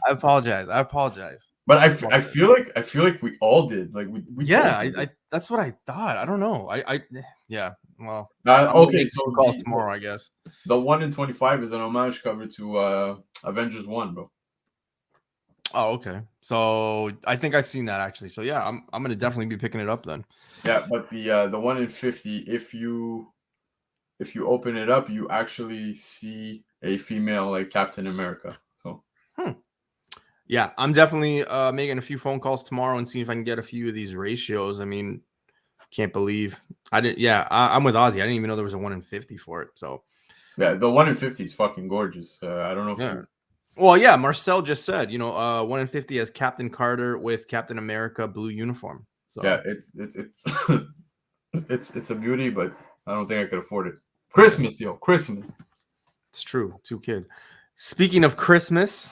apologize. I apologize. But I feel like we all did. Like we yeah, I that's what I thought. I don't know. Yeah. Well, okay. So calls tomorrow, I guess. The 1 in 25 is an homage cover to Avengers 1, bro. Oh, okay. So I think I've seen that actually. So yeah, I'm gonna definitely be picking it up then. Yeah, but the 1 in 50, if you open it up, you actually see a female like Captain America. So yeah, I'm definitely making a few phone calls tomorrow and see if I can get a few of these ratios. I mean, can't believe I didn't. Yeah, I'm with Ozzy. I didn't even know there was a 1 in 50 for it. So yeah, the 1 in 50 is fucking gorgeous. I don't know if you... Well, yeah, Marcel just said, you know, 1 in 50 has Captain Carter with Captain America blue uniform. So yeah, it's a beauty, but I don't think I could afford it. Christmas, yo, Christmas. It's true. 2 kids. Speaking of Christmas,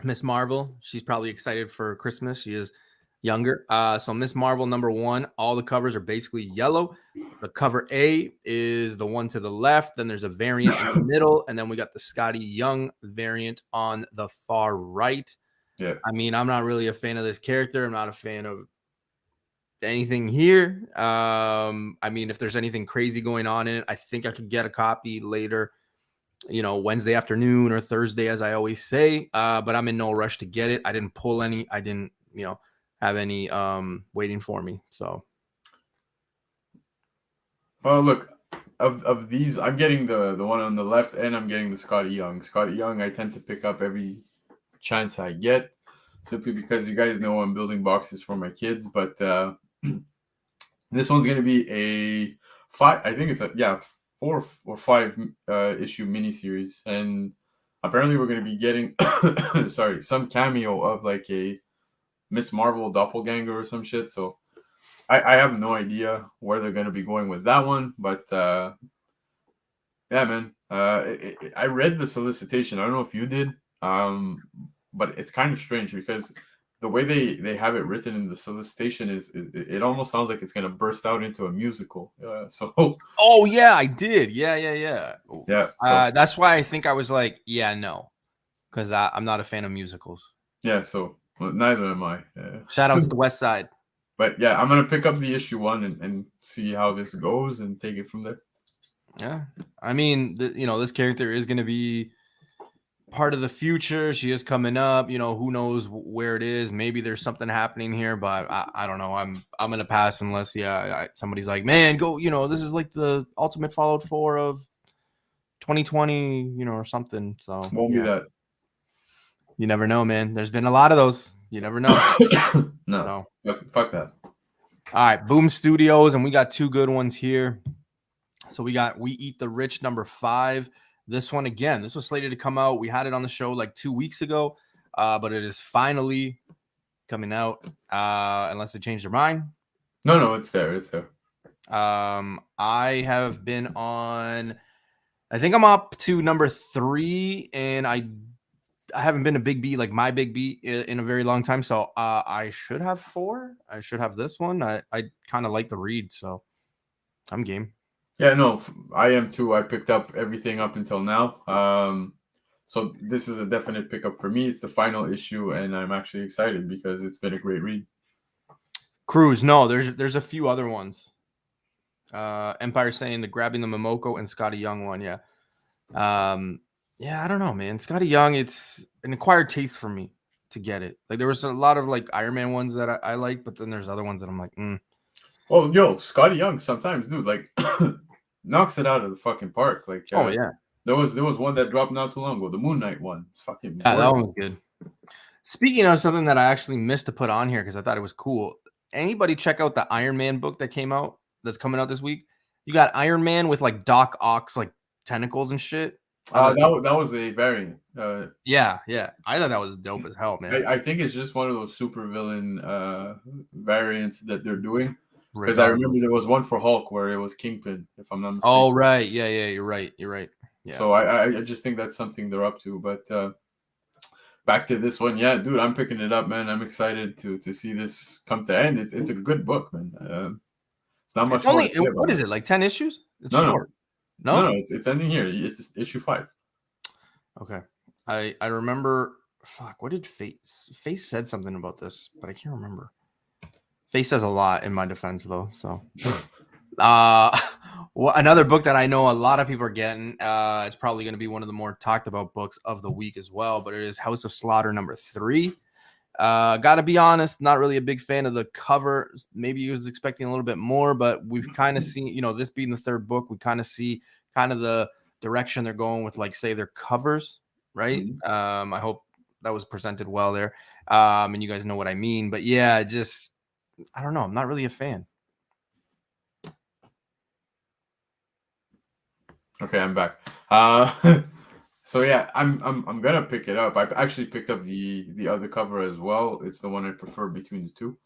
Miss Marvel, she's probably excited for Christmas. She is younger. So Miss Marvel #1, all the covers are basically yellow. The cover A is the one to the left. Then there's a variant in the middle, and then we got the Scotty Young variant on the far right. Yeah. I mean, I'm not really a fan of this character. I'm not a fan of anything here. I mean, if there's anything crazy going on in it, I think I could get a copy later, you know, Wednesday afternoon or Thursday, as I always say. But I'm in no rush to get it. I didn't pull any. I didn't, you know, have any waiting for me. So well, look, of these, I'm getting the one on the left, and I'm getting the Scotty Young. Scotty Young, I tend to pick up every chance I get, simply because you guys know I'm building boxes for my kids. But this one's gonna be a 5. I think it's a 4 or 5 issue miniseries, and apparently we're gonna be getting some cameo of like a Miss Marvel doppelganger or some shit. So I have no idea where they're going to be going with that one. But yeah, man, I read the solicitation. I don't know if you did, but it's kind of strange because the way they have it written in the solicitation is it almost sounds like it's going to burst out into a musical. Oh yeah, I did. Yeah. So, that's why I think I was like, yeah, no, because I'm not a fan of musicals. Yeah, so well, neither am I. Shout out to the West Side. But yeah, I'm gonna pick up the issue 1 and see how this goes and take it from there. Yeah, I mean, you know, this character is going to be part of the future. She is coming up. You know, who knows where it is? Maybe there's something happening here, but I don't know. I'm gonna pass unless somebody's like, man, go. You know, this is like the ultimate Fallout 4 of 2020. You know, or something. So Won't be that. You never know, man. There's been a lot of those. You never know. No, fuck that. All right, Boom Studios, and we got 2 good ones here. So we got We Eat the Rich #5. This one again, this was slated to come out. We had it on the show like 2 weeks ago, but it is finally coming out. Unless they change their mind. No, it's there. It's there. I have been on. I think I'm up to #3, and I haven't been a big B, like my big B, in a very long time. So I should have 4. I should have this one. I kind of like the read, so I'm game. Yeah, no, I am too. I picked up everything up until now. So this is a definite pickup for me. It's the final issue, and I'm actually excited because it's been a great read. Cruz, no, there's a few other ones. Empire saying the Grabbing the Momoko and Scotty Young one, yeah. Yeah, I don't know, man. Scotty Young, it's an acquired taste for me to get it. Like there was a lot of like Iron Man ones that I like, but then there's other ones that I'm like, Oh, yo, Scotty Young sometimes, dude, like knocks it out of the fucking park. Like, oh yeah, there was one that dropped not too long ago, the Moon Knight one. It's fucking yeah, that one was good. Speaking of something that I actually missed to put on here because I thought it was cool. Anybody check out the Iron Man book that came out? That's coming out this week. You got Iron Man with like Doc Ock's like tentacles and shit. That was a variant. Yeah. I thought that was dope as hell, man. I think it's just one of those super villain variants that they're doing. Because I remember there was one for Hulk where it was Kingpin, if I'm not mistaken. Oh, right. Yeah, you're right. Yeah. So I just think that's something they're up to. But back to this one, yeah, dude, I'm picking it up, man. I'm excited to see this come to end. It's a good book, man. It's not much more. What is it, like 10 issues? It's short. No, it's ending here. It's issue 5. Okay. I remember, fuck, what did Face said something about this, but I can't remember. Face says a lot in my defense, though. So, another book that I know a lot of people are getting. It's probably going to be one of the more talked about books of the week as well. But it is House of Slaughter #3. Got to be honest, not really a big fan of the cover. Maybe he was expecting a little bit more, but we've kind of seen, this being the 3rd book, we kind of see kind of the direction they're going with, like, say, their covers, right? Mm-hmm. I hope that was presented well there. And you guys know what I mean. But yeah, just, I don't know. I'm not really a fan. Okay, I'm back. So yeah, I'm gonna pick it up. I actually picked up the other cover as well. It's the one I prefer between the two.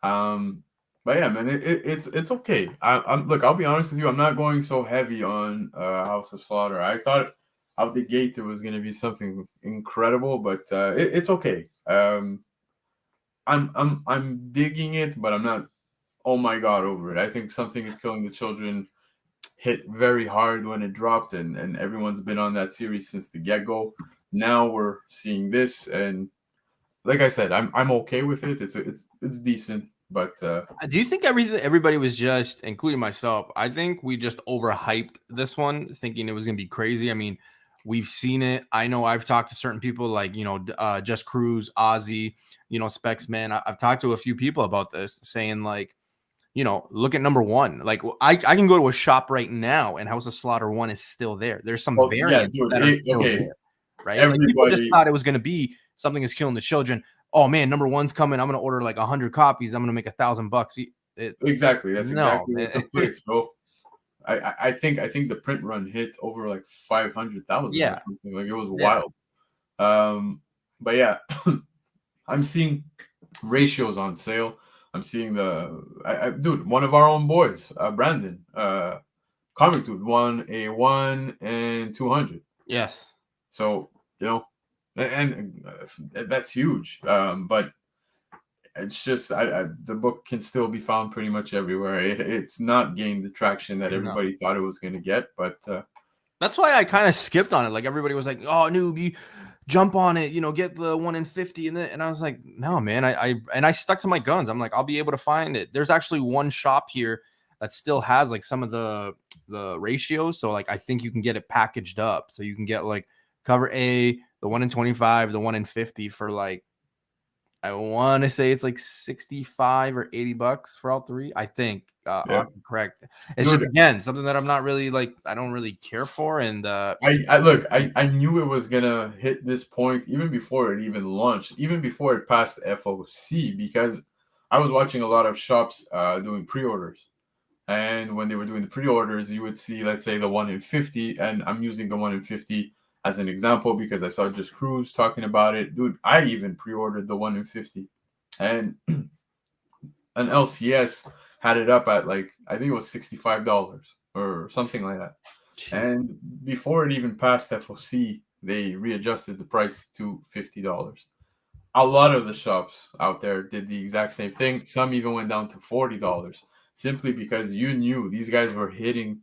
But yeah, man, it's okay. Look, I'll be honest with you. I'm not going so heavy on House of Slaughter. I thought out the gate it was gonna be something incredible, but it's okay. I'm digging it, but I'm not, oh my god, over it. I think Something is Killing the Children hit very hard when it dropped, and everyone's been on that series since the get-go. Now we're seeing this, and like I said, I'm okay with it. It's decent, but do you think everybody was just, including myself, I think we just overhyped this one, thinking it was gonna be crazy? I mean, we've seen it. I know I've talked to certain people like, Just Cruz, Ozzy, Specs, man. I've talked to a few people about this, saying like, look at #1. Like, I can go to a shop right now and House of Slaughter 1 is still there. There's some variants that are still there, right? Like, people just thought it was going to be Something is Killing the Children. Oh man, #1's coming. I'm going to order like 100 copies. I'm going to make $1,000. Exactly. That's exactly what took place, bro. I think the print run hit over like 500,000. Yeah, or something. Like, it was wild. But yeah, I'm seeing ratios on sale. I'm seeing dude, one of our own boys, Brandon, Comic Dude, won a 1 and 200. Yes. So, and that's huge. But it's just, the book can still be found pretty much everywhere. It's not gained the traction that everybody thought it was going to get, but that's why I kind of skipped on it. Like, everybody was like, "Oh, Newbie, jump on it, get the 1 in 50." And I was like, no, man, I stuck to my guns. I'm like, I'll be able to find it. There's actually one shop here that still has like some of the ratios. So like, I think you can get it packaged up. So you can get like cover A, the 1 in 25, the 1 in 50 for like, I want to say it's like $65 or $80 for all 3. I think. I'm correct. It's just, again, something that I'm not really like. I don't really care for. And I knew it was gonna hit this point even before it even launched, even before it passed FOC, because I was watching a lot of shops doing pre-orders, And when they were doing the pre-orders, you would see, let's say, the 1 in 50, and I'm using the 1 in 50 as an example because I saw Just Cruise talking about it. Dude, I even pre-ordered the 1 in 50, and an LCS had it up at like, I think it was $65 or something like that. Jeez. And before it even passed FOC, they readjusted the price to $50. A lot of the shops out there did the exact same thing. Some even went down to $40 simply because you knew these guys were hitting.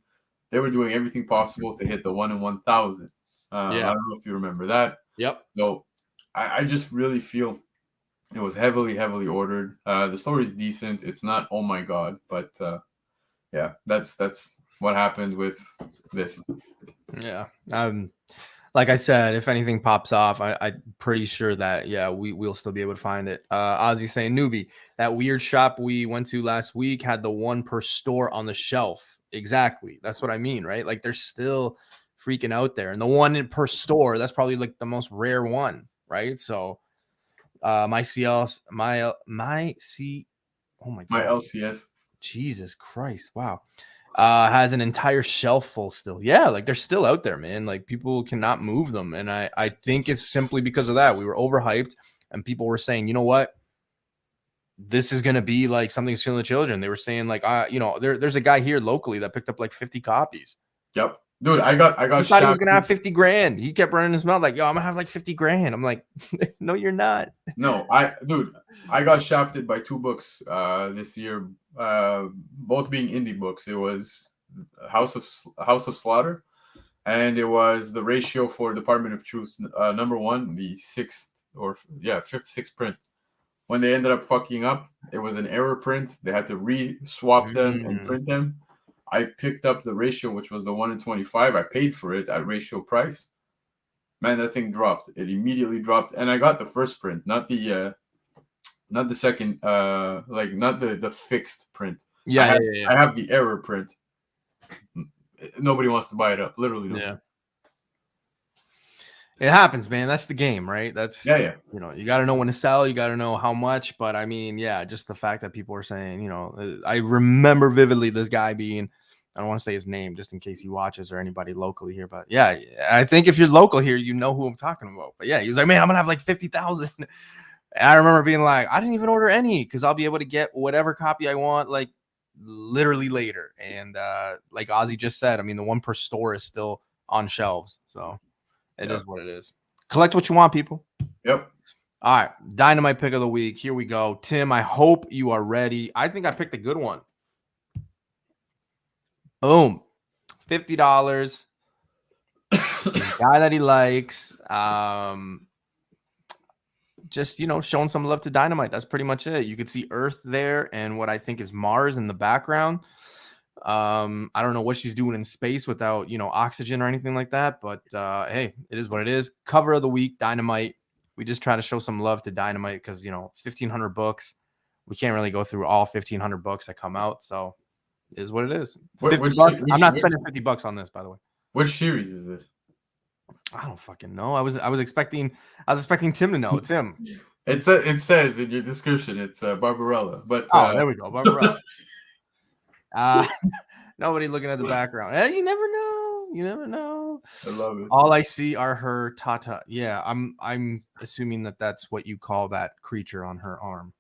They were doing everything possible to hit the 1 in 1,000. I don't know if you remember that. Yep. So I just really feel it was heavily ordered. The story is decent. It's not, oh my God, but yeah, that's what happened with this. Yeah. Like I said, if anything pops off, I'm pretty sure that we'll still be able to find it. Ozzy saying, Newbie, that weird shop we went to last week had the 1 per store on the shelf. Exactly. That's what I mean, right? Like they're still freaking out there, and the 1 per store, that's probably like the most rare one, right? So my LCS. Jesus Christ, wow. Has an entire shelf full still. Yeah, like they're still out there, man. Like people cannot move them. And I think it's simply because of that. We were overhyped and people were saying, you know what? This is gonna be like something's killing the children. They were saying, like, there's a guy here locally that picked up like 50 copies. Yep. Dude, I got He thought he was gonna have 50 grand. He kept running his mouth like, yo, I'm gonna have like 50 grand. I'm like, no, you're not. No, I got shafted by 2 books this year, both being indie books. It was House of Slaughter, and it was The Ratio for Department of Truth, #1, the 5th, 6th print. When they ended up fucking up, it was an error print. They had to re-swap them and print them. I picked up The Ratio, which was the 1 in 25. I paid for it at ratio price. Man, that thing dropped. It immediately dropped, and I got the first print, not the second, like not the fixed print. Yeah, I have the error print. Nobody wants to buy it up. Literally, nobody. Yeah. It happens, man. That's the game, right? That's yeah. You know, you got to know when to sell. You got to know how much. But I mean, yeah, just the fact that people are saying, you know, I remember vividly this guy being, I don't want to say his name just in case he watches or anybody locally here. But yeah, I think if you're local here, you know who I'm talking about. But yeah, he was like, man, I'm going to have like 50,000. And I remember being like, I didn't even order any because I'll be able to get whatever copy I want, like literally later. And like Ozzy just said, I mean, the 1 per store is still on shelves. So it is what it is. Collect what you want, people. Yep. All right. Dynamite pick of the week. Here we go. Tim, I hope you are ready. I think I picked a good one. Boom. $50. Guy that he likes. Just, you know, showing some love to Dynamite. That's pretty much it. You could see Earth there and what I think is Mars in the background. I don't know what she's doing in space without, you know, oxygen or anything like that. But hey, it is what it is. Cover of the week, Dynamite. We just try to show some love to Dynamite because, you know, 1,500 books. We can't really go through all 1,500 books that come out. So it is what it is. $50. I'm not spending $50 on this, by the way. Which series is this? I don't fucking know. I was expecting Tim to know. Tim. It says in your description it's Barbarella. But there we go. Barbarella. Nobody looking at the background. You never know. You never know. I love it. All I see are her tata. Yeah, I'm assuming that that's what you call that creature on her arm.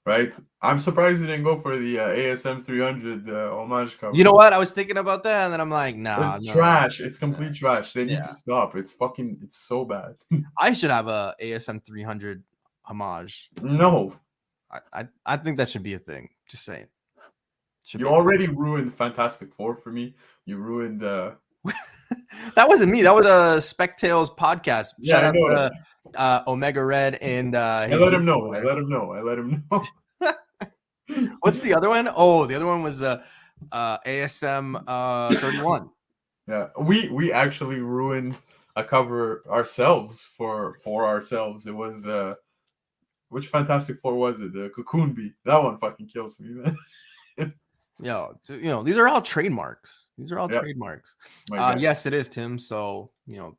Right? I'm surprised you didn't go for the ASM 300 homage cover. You know what? I was thinking about that, and then I'm like, nah. It's trash. It's complete trash. They need to stop. It's so bad. I should have a ASM 300 homage. No. I think that should be a thing. Just saying. You already ruined Fantastic Four for me. You ruined that wasn't me. That was a Spec Tales podcast. Yeah, Shout out to Omega Red and I let him know. What's the other one? Oh, the other one was ASM 31. Yeah, we actually ruined a cover ourselves for ourselves. It was which Fantastic Four was it? The Cocoon Bee. That one fucking kills me, man. Yo, so, you know, these are all trademarks. Trademarks. Yes, it is, Tim. So, you know,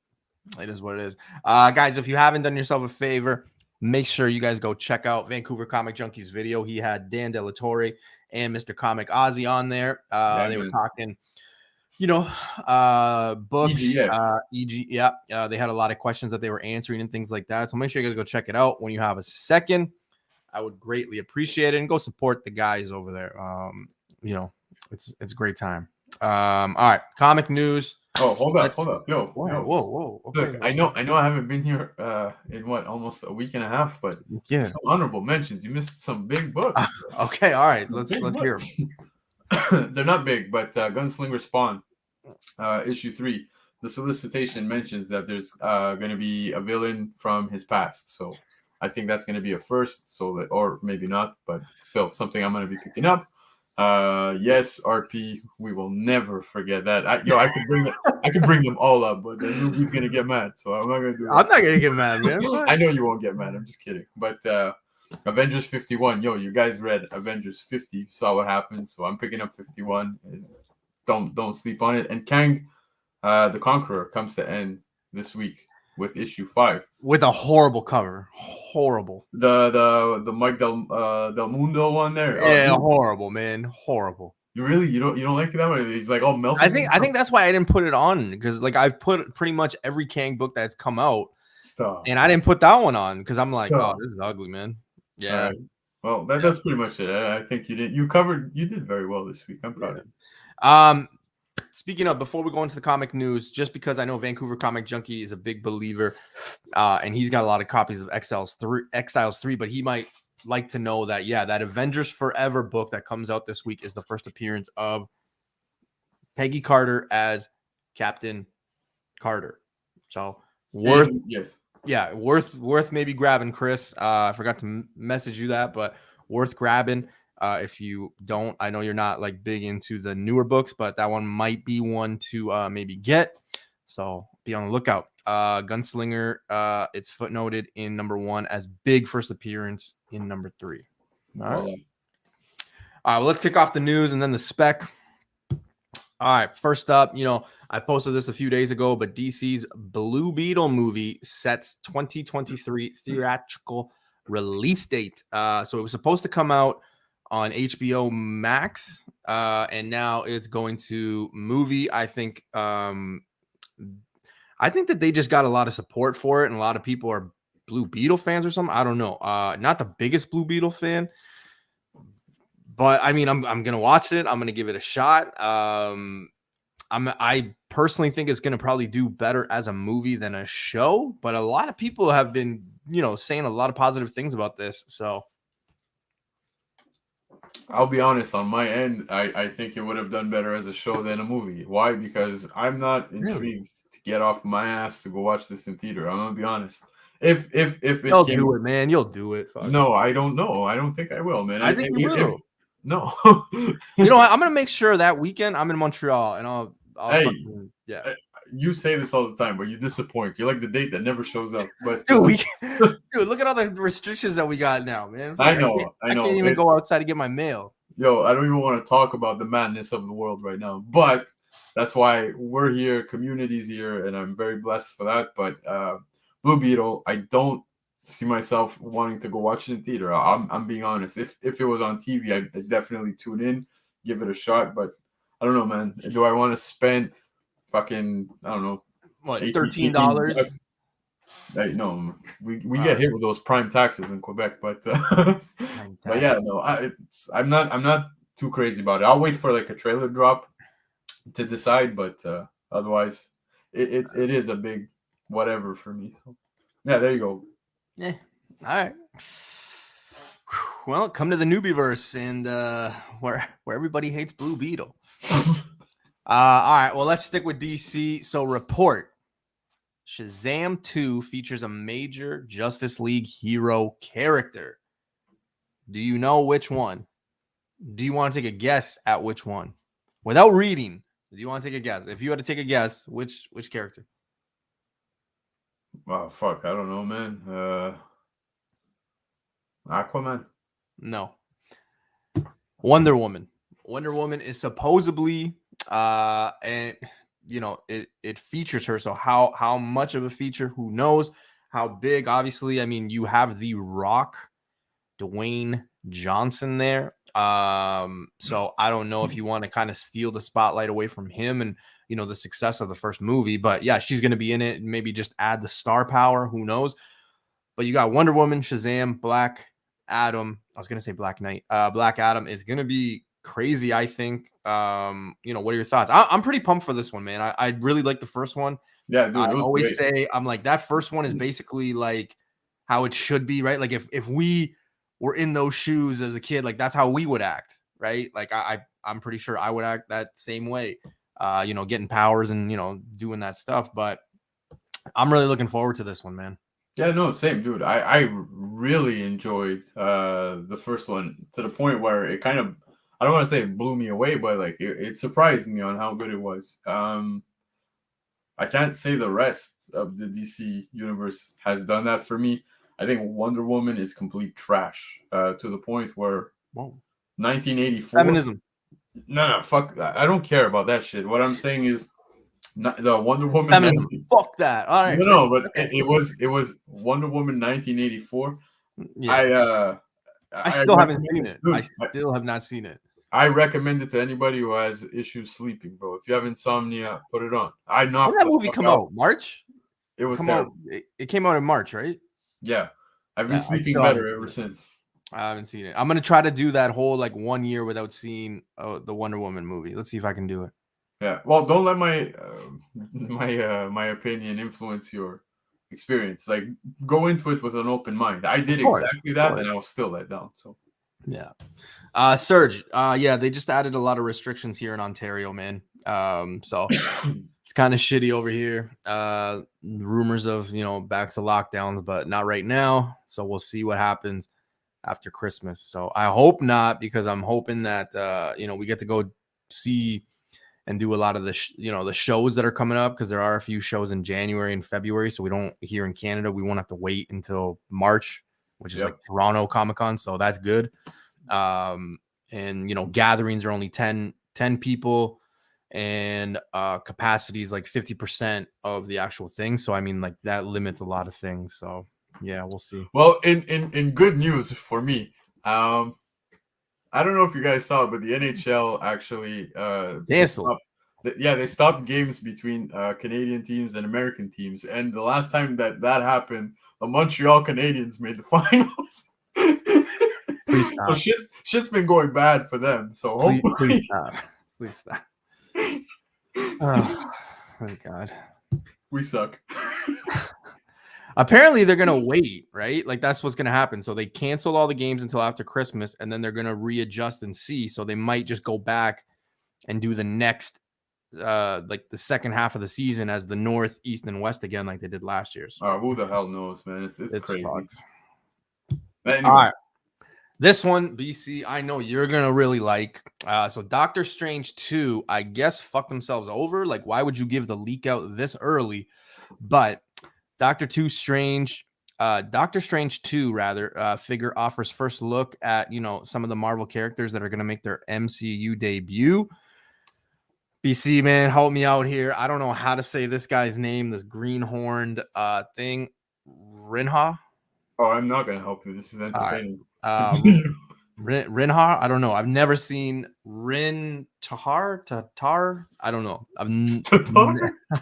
it is what it is. Guys, if you haven't done yourself a favor, make sure you guys go check out Vancouver Comic Junkies video. He had Dan Delatorre and Mr. Comic Ozzy on there. They were talking, books, EG. Yeah. They had a lot of questions that they were answering and things like that. So make sure you guys go check it out when you have a second. I would greatly appreciate it, and go support the guys over there. It's a great time. All right, comic news. Oh, hold up. Yo. Whoa. Okay. Look, I know I haven't been here in almost a week and a half, but yeah, some honorable mentions. You missed some big books. Okay, all right. Let's hear them. They're not big, but Gunslinger Spawn, issue 3. The solicitation mentions that there's going to be a villain from his past. So I think that's going to be a first. Or maybe not, but still something I'm going to be picking up. Yes, RP, we will never forget that. I could bring them all up, but then Newbie's gonna get mad, so I'm not gonna do that. I'm not gonna get mad, man. I know you won't get mad. I'm just kidding. But Avengers 51, you guys read Avengers 50, saw what happened, so I'm picking up 51. Don't sleep on it. And Kang, the Conqueror, comes to end this week with issue 5 with a horrible cover. Horrible. The Mike Del Mundo one there. Yeah, horrible, man. Horrible. You don't like that one? He's like all melted. I think that's why I didn't put it on, because like I've put pretty much every Kang book that's come out. Stop. And I didn't put that one on because I'm like, oh, this is ugly, man. Yeah. Right. Well, that's pretty much it. I think you did very well this week. I'm proud of you. Speaking of, before we go into the comic news, just because I know Vancouver Comic Junkie is a big believer, and he's got a lot of copies of Exiles 3, but he might like to know that, that Avengers Forever book that comes out this week is the first appearance of Peggy Carter as Captain Carter. So worth maybe grabbing, Chris. I forgot to message you that, but worth grabbing. If you don't, I know you're not like big into the newer books, but that one might be one to maybe get. So be on the lookout. Gunslinger, it's footnoted in number 1 as big first appearance in number 3. All right. Well, let's kick off the news and then the spec. All right. First up, I posted this a few days ago, but DC's Blue Beetle movie sets 2023 theatrical release date. So it was supposed to come out on HBO Max, and now it's going to movie. I think that they just got a lot of support for it, and a lot of people are Blue Beetle fans or something. I don't know. Not the biggest Blue Beetle fan, but I mean, I'm gonna watch it. I'm gonna give it a shot. I personally think it's gonna probably do better as a movie than a show, but a lot of people have been, saying a lot of positive things about this. So I'll be honest, on my end, I think it would have done better as a show than a movie. Why? Because I'm not intrigued to get off my ass to go watch this in theater. I'm gonna be honest. If you'll do it, man, you'll do it. Fuck. No, I don't know. I don't think I will, man. I think you will. No. You know what? I'm gonna make sure that weekend I'm in Montreal, and I'll you say this all the time, but you disappoint. You're like the date that never shows up. But dude, look at all the restrictions that we got now, man. I know. I can't even go outside to get my mail. Yo, I don't even want to talk about the madness of the world right now. But that's why we're here, community's here, and I'm very blessed for that. But Blue Beetle, I don't see myself wanting to go watch it in theater. I'm being honest. If it was on TV, I'd definitely tune in, give it a shot. But I don't know, man. Do I want to spend fucking, I don't know, what, $13? No, we get hit with those prime taxes in Quebec, but yeah, no, I'm not too crazy about it. I'll wait for like a trailer drop to decide, but otherwise, it is a big whatever for me. So, yeah, there you go. Yeah, all right. Well, come to the Newbieverse and where everybody hates Blue Beetle. All right, well, let's stick with DC. So, report. Shazam 2 features a major Justice League hero character. Do you know which one? Do you want to take a guess at which one? Without reading, do you want to take a guess? If you had to take a guess, which character? Wow, fuck, I don't know, man. Aquaman? No. Wonder Woman. Wonder Woman is supposedly and it features her. So how much of a feature? Who knows? How big? Obviously, I mean, you have The Rock, Dwayne Johnson there. So I don't know if you want to kind of steal the spotlight away from him and, you know, the success of the first movie. But yeah, she's going to be in it. Maybe just add the star power. Who knows? But you got Wonder Woman, Shazam, Black Adam. I was going to say Black Knight. Black Adam is going to be crazy, I think. You know, what are your thoughts? I'm pretty pumped for this one, man. I really like the first one. Yeah, dude, I it was always great. say, I'm like, that first one is basically like how it should be, right? Like if we were in those shoes as a kid, like that's how we would act, right? Like I'm pretty sure I would act that same way, you know, getting powers and, you know, doing that stuff. But I'm really looking forward to this one, man. Yeah, no, same, dude. I really enjoyed the first one to the point where it kind of, I don't want to say it blew me away, but like it surprised me on how good it was. I can't say the rest of the DC universe has done that for me. I think Wonder Woman is complete trash to the point where Whoa. 1984. Feminism. No, fuck that. I don't care about that shit. What I'm saying is the Wonder Woman. Feminism. Fuck that. All right. No, but Okay. it was Wonder Woman 1984. Yeah. I still haven't seen it. I still have not seen it. I recommend it to anybody who has issues sleeping, bro. If you have insomnia, put it on. I knocked. When did that movie come out? March? It was come out. It came out in March, right? Yeah, I've been sleeping better ever since. I haven't seen it. I'm gonna try to do that whole like 1 year without seeing the Wonder Woman movie. Let's see if I can do it. Yeah. Well, don't let my my opinion influence your experience. Like, go into it with an open mind. I did exactly that, and I was still let down. So. Yeah. Serge, yeah, they just added a lot of restrictions here in Ontario, man. So it's kind of shitty over here. Rumors of, you know, back to lockdowns, but not right now. So we'll see what happens after Christmas. So I hope not, because I'm hoping that, you know, we get to go see and do a lot of the, you know, the shows that are coming up, because there are a few shows in January and February. So we don't, here in Canada, we won't have to wait until March, which is like Toronto Comic-Con. So that's good. And, you know, gatherings are only 10 people, and capacity is like 50% of the actual thing. So, I mean, like that limits a lot of things. So, yeah, we'll see. Well, in good news for me, I don't know if you guys saw it, but the NHL actually canceled. They stopped games between Canadian teams and American teams, and the last time that happened, the Montreal Canadiens made the finals. Please stop. So shit's been going bad for them. So hopefully, please stop. Oh my God, we suck. Apparently they're gonna wait, right? Like that's what's gonna happen. So they canceled all the games until after Christmas, and then they're gonna readjust and see. So they might just go back and do the next, like the second half of the season as the North, East, and West again, like they did last year. So who the hell knows, man? It's crazy. Anyway. All right. This one, BC, I know you're going to really like. So Doctor Strange 2, I guess, fucked themselves over. Like, why would you give the leak out this early? But Doctor Strange 2, rather, figure offers first look at, you know, some of the Marvel characters that are going to make their MCU debut. BC, man, help me out here. I don't know how to say this guy's name, this green-horned thing. Rinha? Oh, I'm not going to help you. This is entertaining. Rinhar, I don't know. I've never seen Tatar. I don't know. I've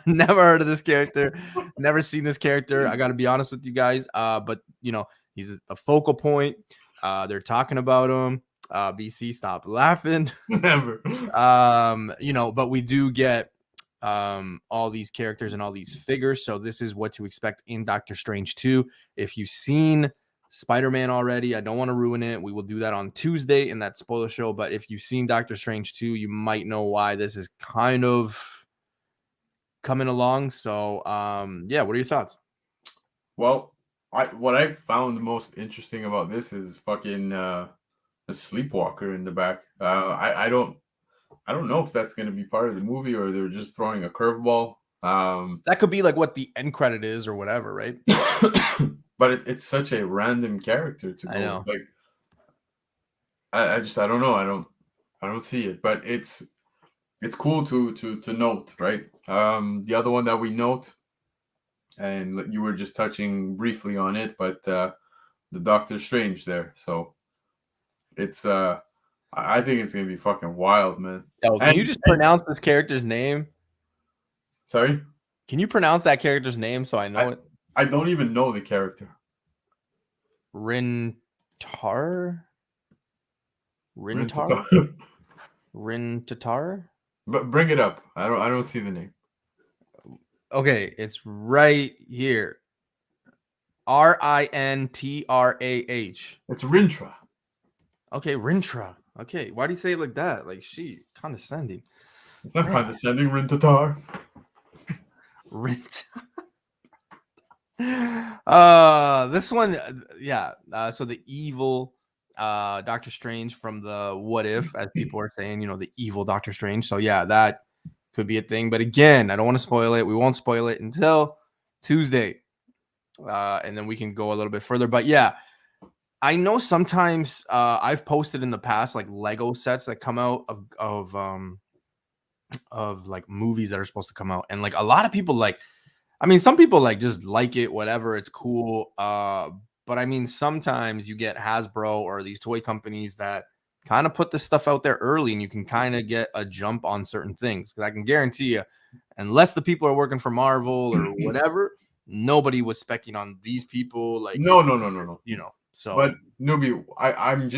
never heard of this character. Never seen this character. I got to be honest with you guys. But you know, he's a focal point. They're talking about him. BC, stop laughing. Never. You know, but we do get all these characters and all these figures. So this is what to expect in Doctor Strange 2. If you've seen Spider-Man already, I don't want to ruin it. We will do that on Tuesday in that spoiler show. But if you've seen Doctor Strange 2, you might know why this is kind of coming along. So, yeah, what are your thoughts? Well, what I found most interesting about this is fucking a sleepwalker in the back. I don't know if that's going to be part of the movie or they're just throwing a curveball. That could be like what the end credit is or whatever, right? But it's such a random character to go. I know. Like, I don't know. I don't see it, but it's cool to note, right? The other one that we note, and you were just touching briefly on it, but the Doctor Strange there. So It's I think it's gonna be fucking wild, man. Yo, can you just pronounce this character's name? Sorry, Can you pronounce that character's name so I know it? I don't even know the character. Rintar? Rintar? Rintatar? But bring it up. I don't see the name. Okay, it's right here. Rintrah. It's Rintra. Okay, Rintra. Okay, why do you say it like that? Like she condescending. It's not Man. condescending, Rintatar. Rint. This one, yeah. So the evil Doctor Strange from the What If, as people are saying, the evil Doctor Strange. So yeah, that could be a thing. But again, I don't want to spoil it. We won't spoil it until Tuesday. And then we can go a little bit further. But yeah, I know sometimes I've posted in the past like Lego sets that come out of like movies that are supposed to come out, and like a lot of people some people like just like it, whatever, it's cool. But I mean, sometimes you get Hasbro or these toy companies that kind of put this stuff out there early, and you can kind of get a jump on certain things. Because I can guarantee you, unless the people are working for Marvel or whatever, nobody was specking on these people. Like No. So, But Newbie, I'm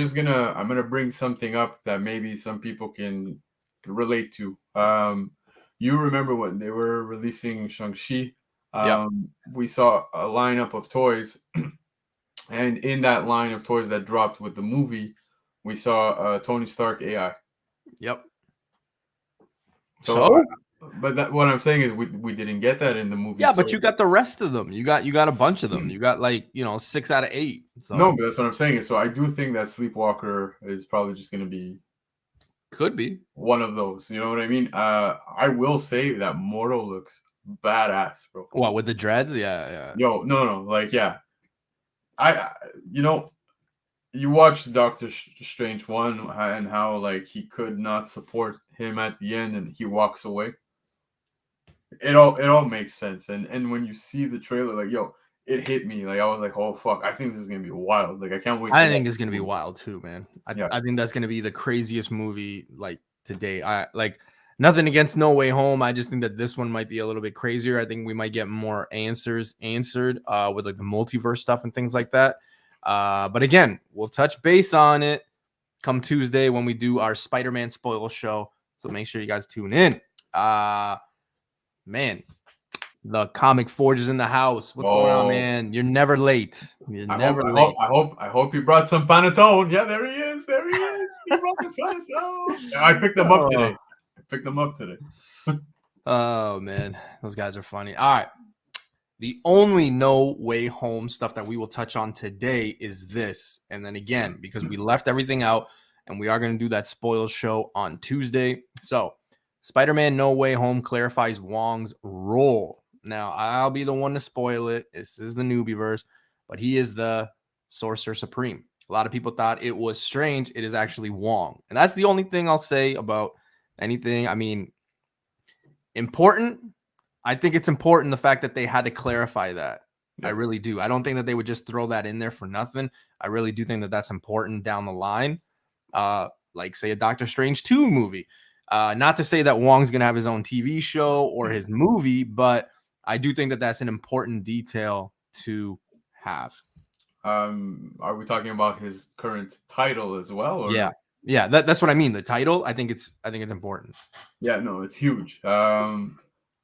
gonna bring something up that maybe some people can relate to. You remember when they were releasing Shang-Chi? Yep. We saw a lineup of toys, and in that line of toys that dropped with the movie, we saw Tony Stark AI. Yep. So but what I'm saying is we didn't get that in the movie. Yeah, but you got the rest of them. You got a bunch of them. You got 6 out of 8. So no, but that's what I'm saying is, so I do think that Sleepwalker is probably just going to be could be one of those. You know what I mean? I will say that Mortal looks badass, bro. What, with the dreads? Yeah. Yo, no, like yeah. You watched Doctor Strange 1 and how like he could not support him at the end and he walks away. It all makes sense. And when you see the trailer, like yo, it hit me. Like I was like, oh fuck, I think this is gonna be wild. Like I can't wait. I think it's gonna be wild too, man. Yeah. I think that's gonna be the craziest movie like today. I like nothing against No Way Home. I just think that this one might be a little bit crazier. I think we might get more answered with like the multiverse stuff and things like that. But again, we'll touch base on it come Tuesday when we do our Spider-Man spoil show. So make sure you guys tune in. Man, the Comic Forge is in the house. What's going on, man? You're never late. I hope you brought some panettone. Yeah, there he is. He brought the panettone. I picked them up today. Oh man, those guys are funny. All right. The only No Way Home stuff that we will touch on today is this. And then again, because we left everything out and we are going to do that spoil show on Tuesday. So Spider-Man No Way Home clarifies Wong's role. Now, I'll be the one to spoil it. This is the Newbieverse, but he is the Sorcerer Supreme. A lot of people thought it was Strange. It is actually Wong. And that's the only thing I'll say about anything. I mean, important. I think it's important the fact that they had to clarify that. Yeah. I really do. I don't think that they would just throw that in there for nothing. I really do think that that's important down the line. Like, say, a Doctor Strange 2 movie. Not to say that Wong's going to have his own TV show or his movie, but I do think that that's an important detail to have. Are we talking about his current title as well? Or? Yeah. That's what I mean. The title, I think it's important. Yeah, no, it's huge.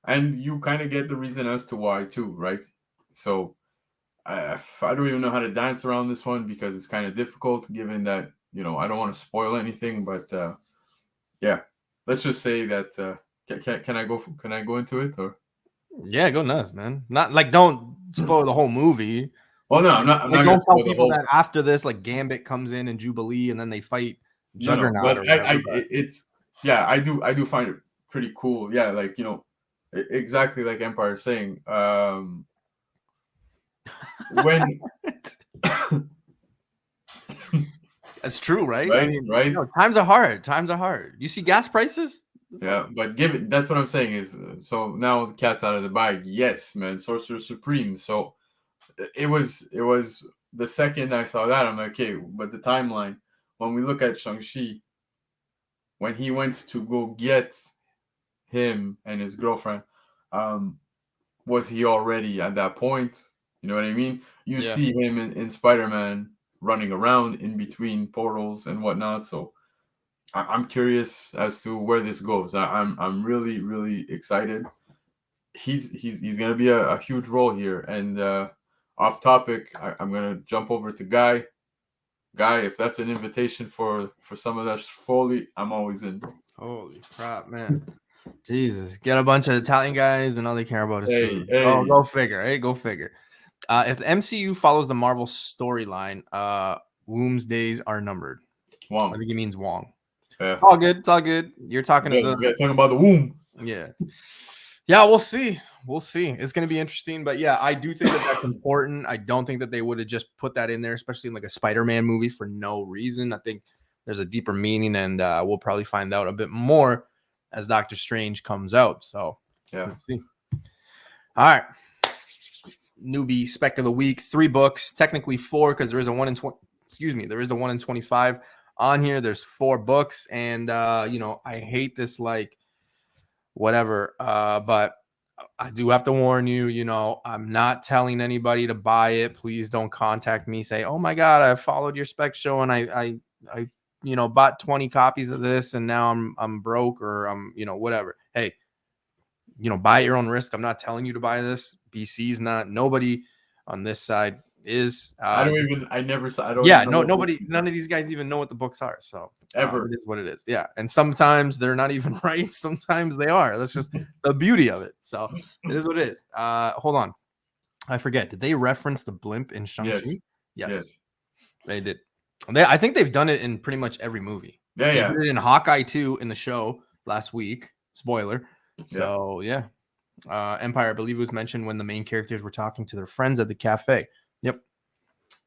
And you kind of get the reason as to why too, right? So I don't even know how to dance around this one because it's kind of difficult given that, I don't want to spoil anything, but yeah, let's just say that can I go into it or? Yeah, go nuts, man. Not like don't spoil the whole movie. Well, no, I'm not don't tell people that after this, like Gambit comes in and Jubilee, and then they fight Juggernaut. No, but I do find it pretty cool. Yeah, like exactly like Empire is saying. When that's true, right? Right, I mean, right. Times are hard. You see gas prices? Yeah, but that's what I'm saying is so now the cat's out of the bag. Yes, man, Sorcerer Supreme. So it was the second I saw that I'm like, okay, but the timeline. when we look at Shang-Chi, when he went to go get him and his girlfriend, was he already at that point? You know what I mean? You Yeah. see him in Spider-Man running around in between portals and whatnot. So I'm curious as to where this goes. I'm really, really excited. He's gonna be a huge role here. And off topic, I'm gonna jump over to Guy. Guy, if that's an invitation for some of that Foley, I'm always in. Holy crap, man. Jesus. Get a bunch of Italian guys and all they care about is Hey, food. hey. Oh, go figure. Hey, go figure. If the MCU follows the Marvel storyline, Womb's days are numbered. Wong. I think he means Wong. Yeah. It's all good. It's all good. You're talking to This guy's talking about the womb. Yeah. Yeah, we'll see. We'll see. It's going to be interesting. But yeah, I do think that that's important. I don't think that they would have just put that in there, especially in like a Spider-Man movie for no reason. I think there's a deeper meaning, and we'll probably find out a bit more as Doctor Strange comes out. So Yeah. let's see. All right. Newbie spec of the week, 3 books, technically 4 because there is a 1 in 20. Excuse me, there is a 1 in 25 on here. There's 4 books, and I hate this like whatever, but I do have to warn you. I'm not telling anybody to buy it. Please don't contact me. Say, oh my God, I followed your spec show and I bought 20 copies of this and now I'm broke or I'm whatever. Hey, buy at your own risk. I'm not telling you to buy this. BC's not. Nobody on this side is. Nobody. None of these guys even know what the books are. So ever it is what it is. Yeah, and sometimes they're not even right. Sometimes they are. That's just the beauty of it. So it is what it is. Hold on, I forget. Did they reference the blimp in Shang-Chi? Yes, they did. I think they've done it in pretty much every movie. Yeah, they did it in Hawkeye 2 in the show last week. Spoiler. So yeah. Empire, I believe it was mentioned when the main characters were talking to their friends at the cafe. Yep.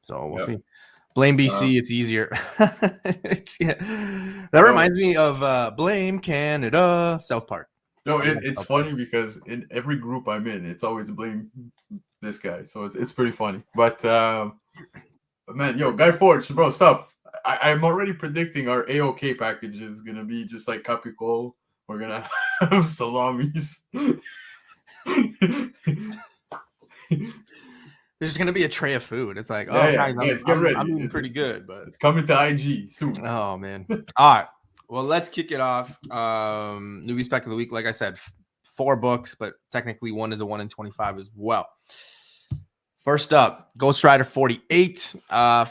So we'll see. Blame BC. It's easier. That reminds me of Blame Canada, South Park. No, it's funny because in every group I'm in, it's always blame this guy. So it's pretty funny. But man, Guy Forge, bro, stop. I'm already predicting our AOK package is gonna be just like Capicol. We're gonna have salamis. There's gonna be a tray of food. It's like, guys, get ready. I'm eating pretty good, but it's coming to IG soon. Oh man. All right. Well, let's kick it off. Newbie spec of the week. Like I said, 4 books, but technically 1 is a 1 in 25 as well. First up, Ghost Rider 48.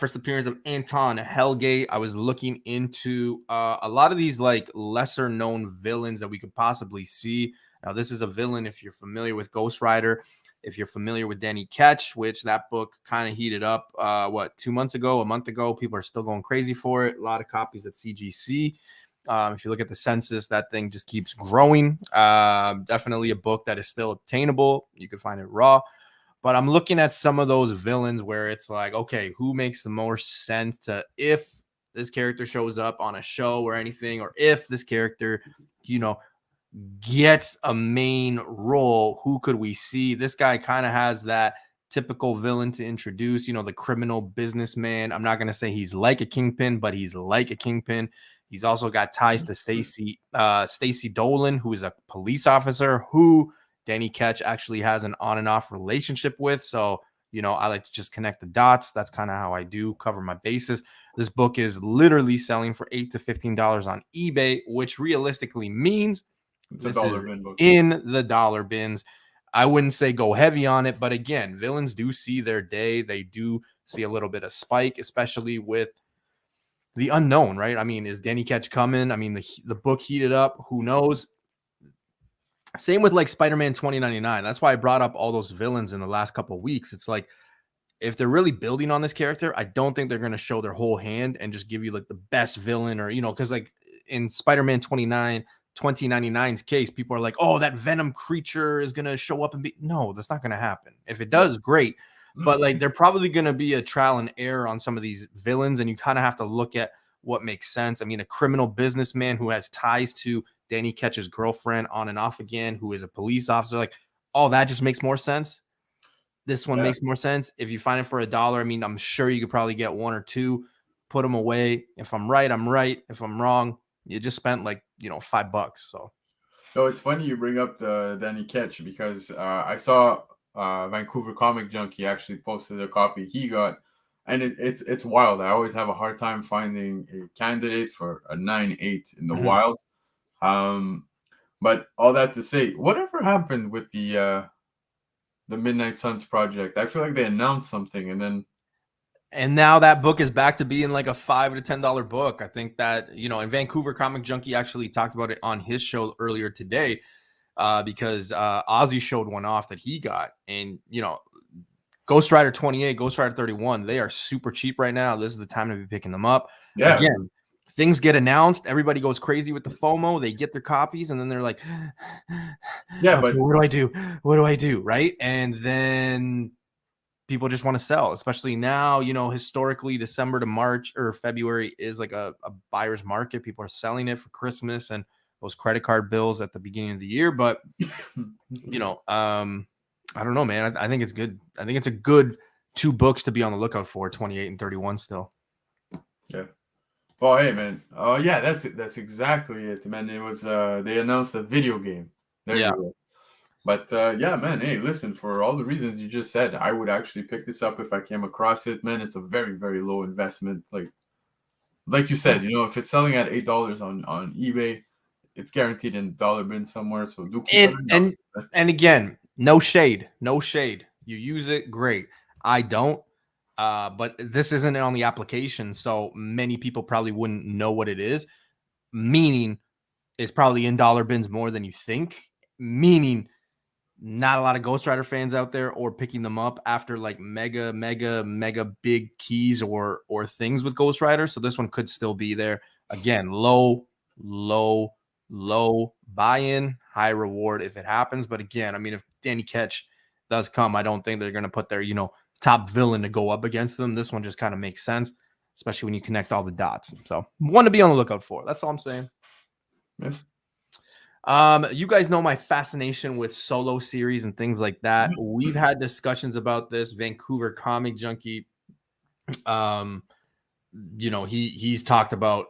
First appearance of Anton Helgate. I was looking into a lot of these like lesser known villains that we could possibly see. Now, this is a villain if you're familiar with Ghost Rider. If you're familiar with Danny Ketch, which that book kind of heated up, 2 months ago, a month ago, people are still going crazy for it. A lot of copies at CGC. If you look at the census, that thing just keeps growing. Definitely a book that is still obtainable. You can find it raw. But I'm looking at some of those villains where it's like, okay, who makes the most sense to if this character shows up on a show or anything, or if this character, gets a main role, who could we see? This guy kind of has that typical villain to introduce, the criminal businessman. I'm not going to say he's like a kingpin, but he's like a kingpin. He's also got ties to Stacy Dolan, who is a police officer who Danny Ketch actually has an on and off relationship with. So, I like to just connect the dots. That's kind of how I do cover my bases. This book is literally selling for $8 to $15 on eBay, which realistically means this is in the dollar bins. I wouldn't say go heavy on it, but again, villains do see their day. They do see a little bit of spike, especially with the unknown, right? I mean, is Danny Ketch coming? I mean, the book heated up. Who knows? Same with like Spider-Man 2099. That's why I brought up all those villains in the last couple of weeks. It's like, if they're really building on this character, I don't think they're going to show their whole hand and just give you like the best villain or, because like in Spider-Man 2099's case, people are like, oh, that Venom creature is going to show up and be. No, that's not going to happen. If it does, great. But like, they're probably going to be a trial and error on some of these villains. And you kind of have to look at what makes sense. I mean, a criminal businessman who has ties to Danny Ketch's girlfriend on and off again, who is a police officer, like all that just makes more sense. This one makes more sense. If you find it for $1, I mean, I'm sure you could probably get 1 or 2. put them away. If I'm right, I'm right. If I'm wrong, you just spent like, $5. So So it's funny you bring up the Danny Ketch because I saw Vancouver Comic Junkie actually posted a copy he got, and it's wild. I always have a hard time finding a candidate for a 9.8 in the wild. But all that to say, whatever happened with the Midnight Suns project? I feel like they announced something and now that book is back to being like a $5 to $10 book. I think that, and Vancouver Comic Junkie actually talked about it on his show earlier today, because Ozzy showed one off that he got. And, Ghost Rider 28, Ghost Rider 31, they are super cheap right now. This is the time to be picking them up. Yeah. Again, things get announced. Everybody goes crazy with the FOMO. They get their copies, and then they're like, yeah, okay, but what do I do? What do I do? Right. And then people just want to sell, especially now, historically December to March or February is like a buyer's market. People are selling it for Christmas and those credit card bills at the beginning of the year. But, I don't know, man. I think it's good. I think it's a good 2 books to be on the lookout for, 28 and 31 still. Yeah. Oh, hey, man. Oh, yeah, that's exactly it, man. It was they announced a video game. There you go. But yeah, man. Hey, listen, for all the reasons you just said, I would actually pick this up if I came across it, man. It's a very, very low investment. Like you said, if it's selling at $8 on eBay, it's guaranteed in the dollar bin somewhere. So do keep and again, no shade. You use it, great. I don't. But this isn't on the application, so many people probably wouldn't know what it is. Meaning, it's probably in dollar bins more than you think. Meaning, not a lot of Ghost Rider fans out there or picking them up after like mega big keys or things with Ghost Rider. So this one could still be there. Again, low buy-in, high reward if it happens. But again, I mean, if Danny Ketch does come, I don't think they're going to put their, top villain to go up against them. This one just kind of makes sense, especially when you connect all the dots. So one to be on the lookout for. That's all I'm saying. Yeah. You guys know my fascination with solo series and things like that. We've had discussions about this. Vancouver Comic Junkie, he's talked about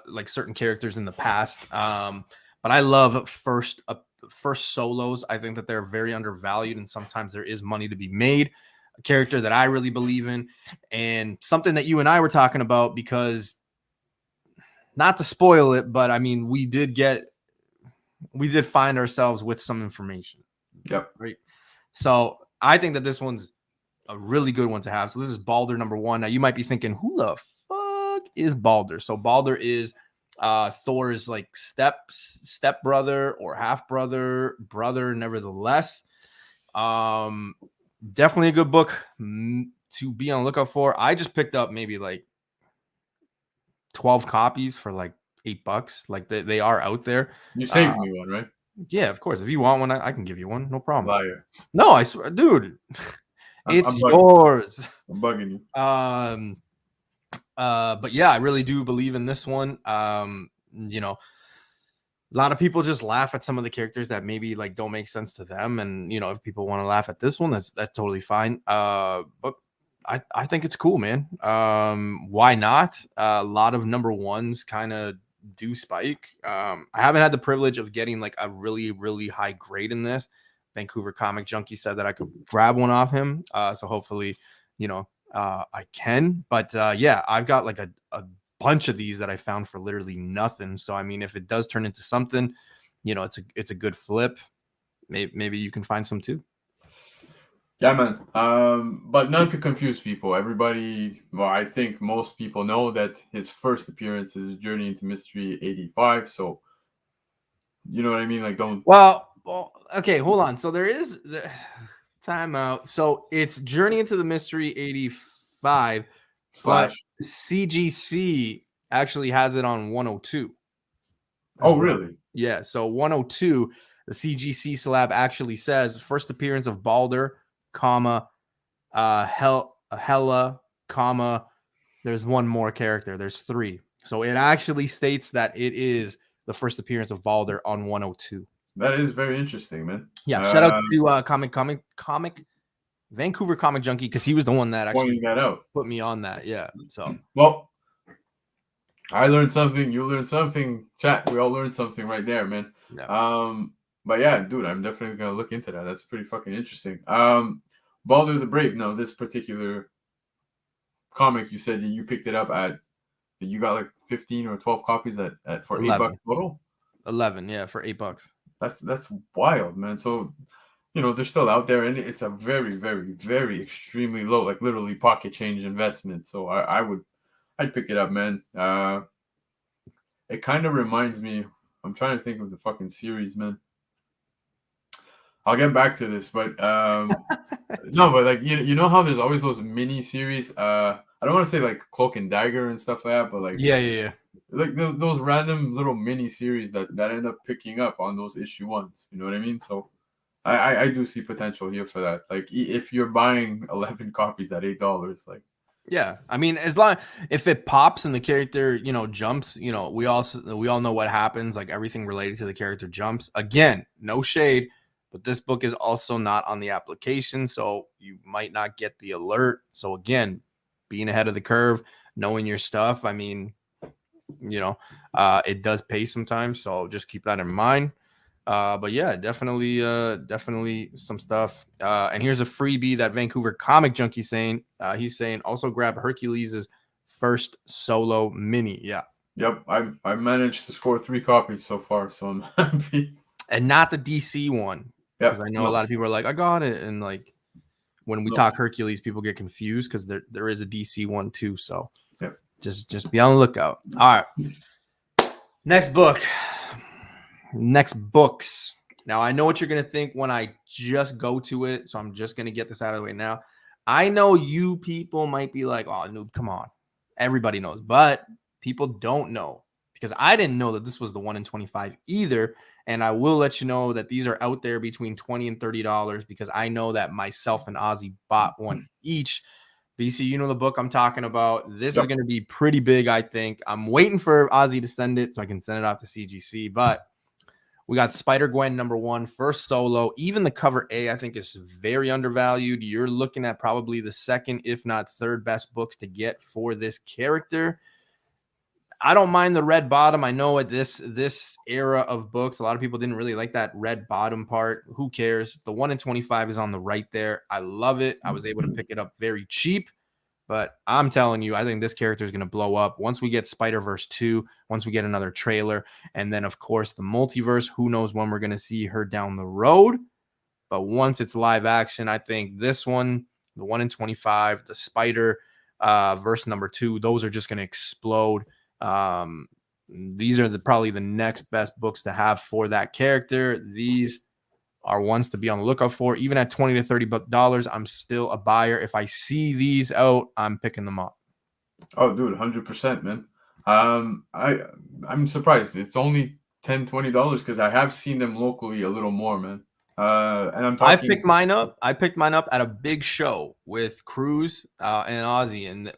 like certain characters in the past. But I love first solos. I think that they're very undervalued, and sometimes there is money to be made. A character that I really believe in, and something that you and I were talking about, because not to spoil it, but I mean, we did find ourselves with some information. Yep. Right. So I think that this one's a really good one to have. So this is Balder number 1. Now you might be thinking, who the fuck is Balder? So Balder is Thor's like step brother or half brother nevertheless. Definitely a good book to be on the lookout for. I just picked up maybe like 12 copies for like $8. Like they are out there. You saved me one, right? Yeah, of course. If you want one, I can give you one. No problem. Liar. No, I swear, dude. It's I'm yours. I'm bugging you. But yeah, I really do believe in this one. A lot of people just laugh at some of the characters that maybe like don't make sense to them, and if people want to laugh at this one, that's totally fine. But I think it's cool, man. Why not? A lot of number 1s kind of do spike. I haven't had the privilege of getting like a really, really high grade in this. Vancouver Comic Junkie said that I could grab one off him. So hopefully, I can. But yeah, I've got like a bunch of these that I found for literally nothing. So I mean, if it does turn into something, it's a good flip. Maybe you can find some too. Yeah, man. But not to confuse people. Everybody, well, I think most people know that his first appearance is Journey into Mystery 85. So, you know what I mean? Like, don't. Well, okay, hold on. So there is the time out. So it's Journey into the Mystery 85 / CGC actually has it on 102. Oh, really? Yeah. So 102, the CGC slab actually says first appearance of Balder, comma, Hela, comma, there's one more character. There's 3. So it actually states that it is the first appearance of Balder on 102. That is very interesting, man. Yeah. Shout out to comic Vancouver Comic Junkie, because he was the one that actually pointing that out. put me on that. Yeah. So well, I learned something. You learned something. Chat. We all learned something right there, man. Yeah. But yeah, dude, I'm definitely gonna look into that. That's pretty fucking interesting. Baldur the Brave. No, this particular comic, you said that you picked it up at. You got like 15 or 12 copies at It's for $8 total. 11, yeah, for $8. That's wild, man. So they're still out there, and it's a very, very, very extremely low, like literally pocket change investment. So I'd pick it up, man. It kind of reminds me. I'm trying to think of the fucking series, man. I'll get back to this, but no, but like you know how there's always those mini series. I don't want to say like Cloak and Dagger and stuff like that, but like Yeah. like those random little mini series that end up picking up on those issue ones. You know what I mean? So I do see potential here for that. Like if you're buying 11 copies at $8, like Yeah, I mean, as long if it pops and the character, jumps, we all know what happens. Like everything related to the character jumps. Again, no shade, but this book is also not on the application, so you might not get the alert. So again, being ahead of the curve, knowing your stuff. I mean, it does pay sometimes, so just keep that in mind. But yeah, definitely some stuff. And here's a freebie that Vancouver Comic Junkie saying. He's saying also grab Hercules' first solo mini. Yeah. yep, I managed to score 3 copies so far, so I'm happy. And not the DC one. Yep, Because I know a lot of people are like, I got it. And like when we talk Hercules, people get confused because there is a DC one too. So yep. just be on the lookout. All right. Next book. Next books. Now, I know what you're going to think when I just go to it, so I'm just going to get this out of the way now. I know you people might be like, oh, Noob, come on. Everybody knows, but people don't know because I didn't know that this was the 1 in 25 either. And I will let you know that these are out there between $20 and $30 because I know that myself and Ozzy bought one each. BC, you know the book I'm talking about. This is going to be pretty big, I think. I'm waiting for Ozzy to send it so I can send it off to CGC, but we got Spider-Gwen #1, first solo. Even the cover A, I think, is very undervalued. You're looking at probably the second, if not third best books to get for this character. I don't mind the red bottom. I know at this era of books, a lot of people didn't really like that red bottom part. Who cares? The 1 in 25 is on the right there. I love it. I was able to pick it up very cheap. But I'm telling you, I think this character is going to blow up once we get Spider-Verse 2, once we get another trailer, and then, of course, the multiverse. Who knows when we're going to see her down the road? But once it's live action, I think this one, the 1 in 25, the Spider verse #2, those are just going to explode. These are probably the next best books to have for that character. These are ones to be on the lookout for. Even at $20 to $30, I'm still a buyer. If I see these out, I'm picking them up. Oh, dude, 100%, man. I'm surprised. It's only $10-20 because I have seen them locally a little more, man. And I'm talking. I picked mine up. At a big show with Cruz and Ozzy, and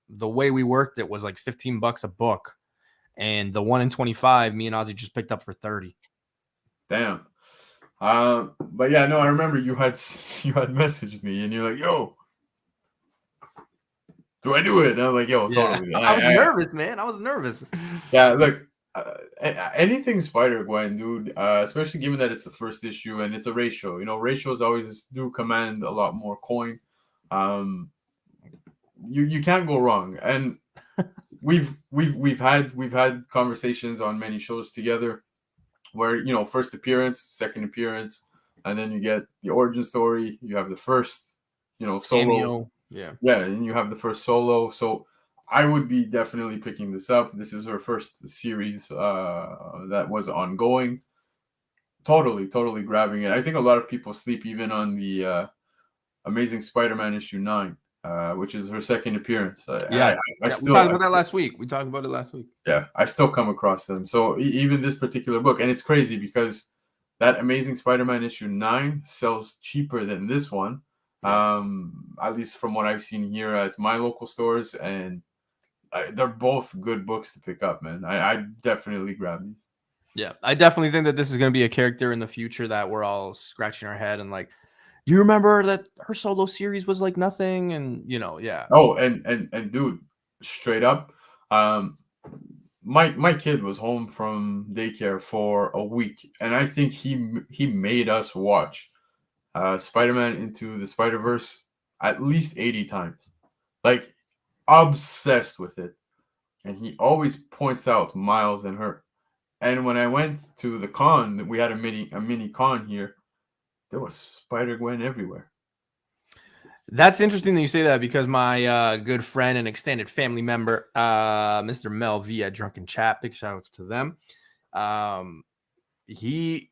the way we worked it was like $15 a book, and the 1 in 25, me and Ozzy just picked up for 30. Damn. But yeah, no, I remember you had messaged me and you're like, "Yo, do I do it?" And I'm like, "Yo, totally." I was nervous, man. I was nervous. Yeah, look, anything Spider-Gwen, dude, especially given that it's the first issue and it's a ratio. Ratios always do command a lot more coin. You can't go wrong. And we've had conversations on many shows together where first appearance, second appearance, and then you get the origin story. You have the first solo. Cameo. Yeah, and you have the first solo. So I would be definitely picking this up. This is her first series that was ongoing. Totally grabbing it. I think a lot of people sleep even on the Amazing Spider-Man issue 9, which is her second appearance. We talked about that last week. Yeah, I still come across them. So even this particular book, and it's crazy because that Amazing Spider-Man issue 9 sells cheaper than this one. At least from what I've seen here at my local stores, and they're both good books to pick up, man. I definitely grab these. Yeah, I definitely think that this is going to be a character in the future that we're all scratching our head and like, do you remember that her solo series was like nothing? And yeah. Oh, and dude, straight up, my kid was home from daycare for a week, and I think he made us watch Spider-Man Into the Spider-Verse at least 80 times. Like, obsessed with it. And he always points out Miles and her. And when I went to the con, we had a mini con here. There was Spider-Gwen everywhere. That's interesting that you say that, because my good friend and extended family member, Mr. Mel V at Drunken Chat, big shout outs to them. He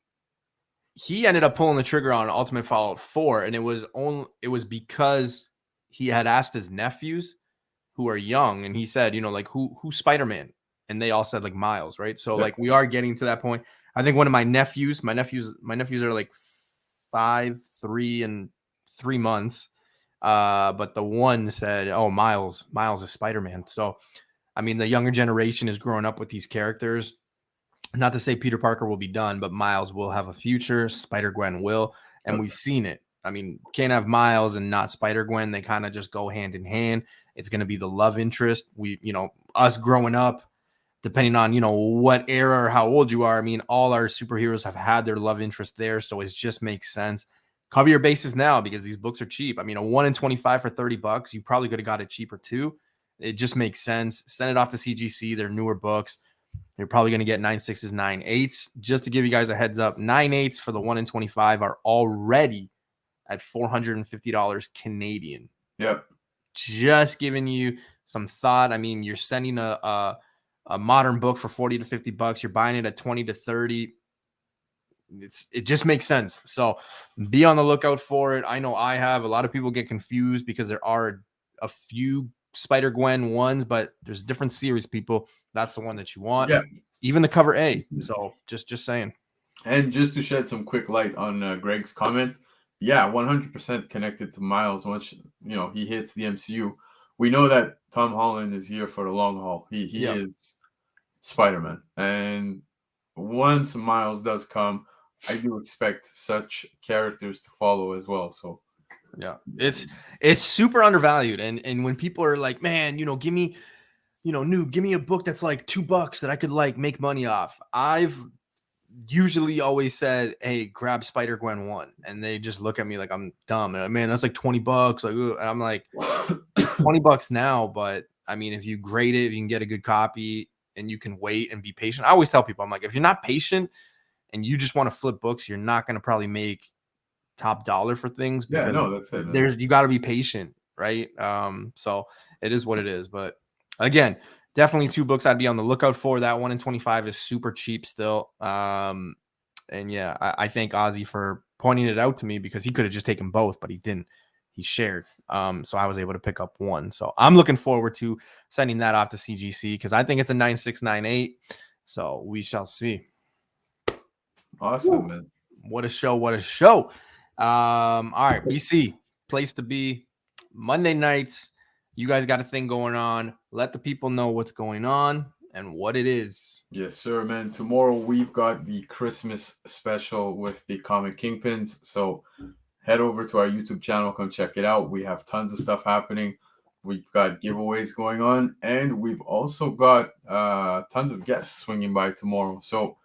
ended up pulling the trigger on Ultimate Fallout 4, and it was because he had asked his nephews who are young, and he said, like, who's Spider-Man? And they all said like Miles, right? So like we are getting to that point. I think one of my nephews are like 5, 3, and 3 months. But the one said, "Oh, Miles is Spider-Man." So, I mean, the younger generation is growing up with these characters. Not to say Peter Parker will be done, but Miles will have a future. Spider-Gwen will, and we've seen it. I mean, can't have Miles and not Spider-Gwen. They kind of just go hand in hand. It's going to be the love interest. Us growing up, depending on, what era or how old you are. I mean, all our superheroes have had their love interest there. So it just makes sense. Cover your bases now, because these books are cheap. I mean, a 1 in 25 for $30, you probably could have got it cheaper too. It just makes sense. Send it off to CGC. They're newer books. You're probably going to get 9.6s, 9.8s. Just to give you guys a heads up, 9.8s for the 1 in 25 are already at $450 Canadian. Yep. Just giving you some thought. I mean, you're sending a modern book for $40 to $50. You're buying it at $20 to $30. It just makes sense. So be on the lookout for it. I know I have. A lot of people get confused because there are a few Spider-Gwen ones, but there's different series, people. That's the one that you want. Yeah. Even the cover A. So just saying. And just to shed some quick light on Greg's comment, yeah, 100% connected to Miles once he hits the MCU. We know that Tom Holland is here for the long haul. He is Spider-Man, and once Miles does come, I do expect such characters to follow as well. So yeah, it's super undervalued, and when people are like, man, give me, Noob, give me a book that's like $2 that I could like make money off. I've usually always said, hey, grab Spider-Gwen 1, and they just look at me like I'm dumb. And, man, that's like $20. Like, and I'm like, it's $20 now, but I mean, if you grade it, if you can get a good copy and you can wait and be patient. I always tell people, I'm like, if you're not patient and you just want to flip books, you're not going to probably make top dollar for things. Because yeah, no, that's it. You got to be patient, right? So it is what it is. But again, definitely 2 books I'd be on the lookout for. That 1 in 25 is super cheap still. And yeah, I thank Ozzy for pointing it out to me, because he could have just taken both, but he didn't. He shared. So I was able to pick up one. So I'm looking forward to sending that off to CGC, because I think it's a 9.6, 9.8. So we shall see. Awesome, man. What a show. What a show. All right, BC, place to be. Monday nights. You guys got a thing going on. Let the people know what's going on and what it is. Yes, sir, man. Tomorrow we've got the Christmas special with the Comic Kingpins. So head over to our YouTube channel. Come check it out. We have tons of stuff happening. We've got giveaways going on. And we've also got tons of guests swinging by tomorrow. So,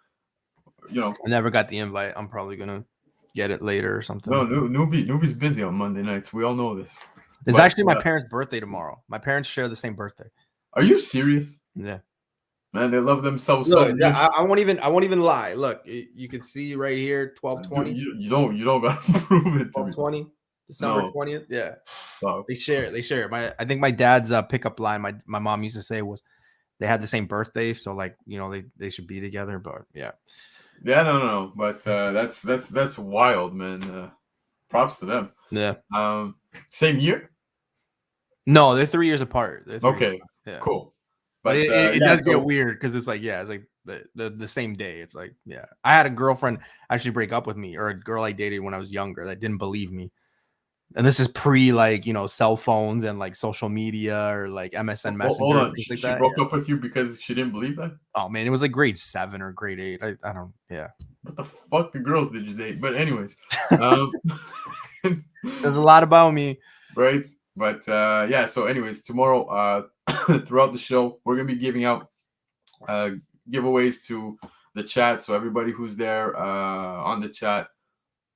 I never got the invite. I'm probably going to get it later or something. No, Newbie's busy on Monday nights. We all know this. It's actually my parents' birthday tomorrow. My parents share the same birthday. Are you serious? Yeah. Man, they love themselves so much. Yeah, I won't even lie. Look, you can see right here, 12/20. You don't gotta prove it to me. 12/20, December 20th. Yeah. Wow. They share. I think my dad's pickup line, my mom used to say, was they had the same birthday, so like, they should be together. But yeah. Yeah, no. But that's wild, man. Props to them. Yeah. Same year? No, they're 3 years apart. Okay. Yeah. Cool. But it does get weird, because it's like, it's like the same day. It's like, yeah. I had a girlfriend actually break up with me, or a girl I dated when I was younger, that didn't believe me. And this is pre cell phones and like social media or like MSN Messenger. Hold on. She broke up with you because she didn't believe that? Oh man, it was like grade 7 or grade 8. I don't. Yeah. What the fuck girls did you date? But anyways, says a lot about me, right? But yeah. So anyways, tomorrow, throughout the show, we're gonna be giving out giveaways to the chat. So everybody who's there on the chat,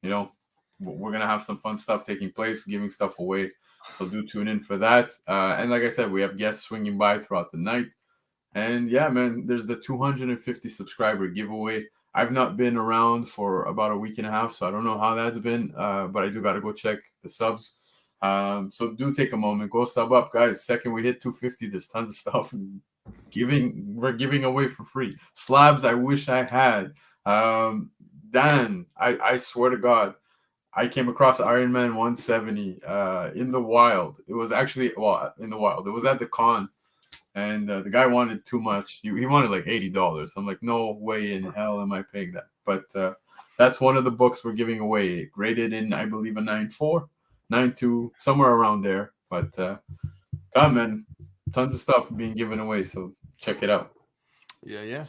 you know, we're gonna have some fun stuff taking place, giving stuff away. So do tune in for that. And like I said, we have guests swinging by throughout the night. And yeah, man, there's the 250 subscriber giveaway. I've not been around for about a week and a half, so I don't know how that's been. But I do got to go check the subs. So do take a moment, go sub up, guys. Second we hit 250, there's tons of stuff we're giving away for free. Slabs I wish I had. Dan, I swear to God, I came across Iron Man 170 in the wild. It was actually in the wild. It was at the con, and the guy wanted too much. He wanted like $80. I'm like, no way in hell am I paying that. But that's one of the books we're giving away. Graded in, I believe, a 9.4, 9.2, somewhere around there. But God, man, tons of stuff being given away. So check it out. Yeah.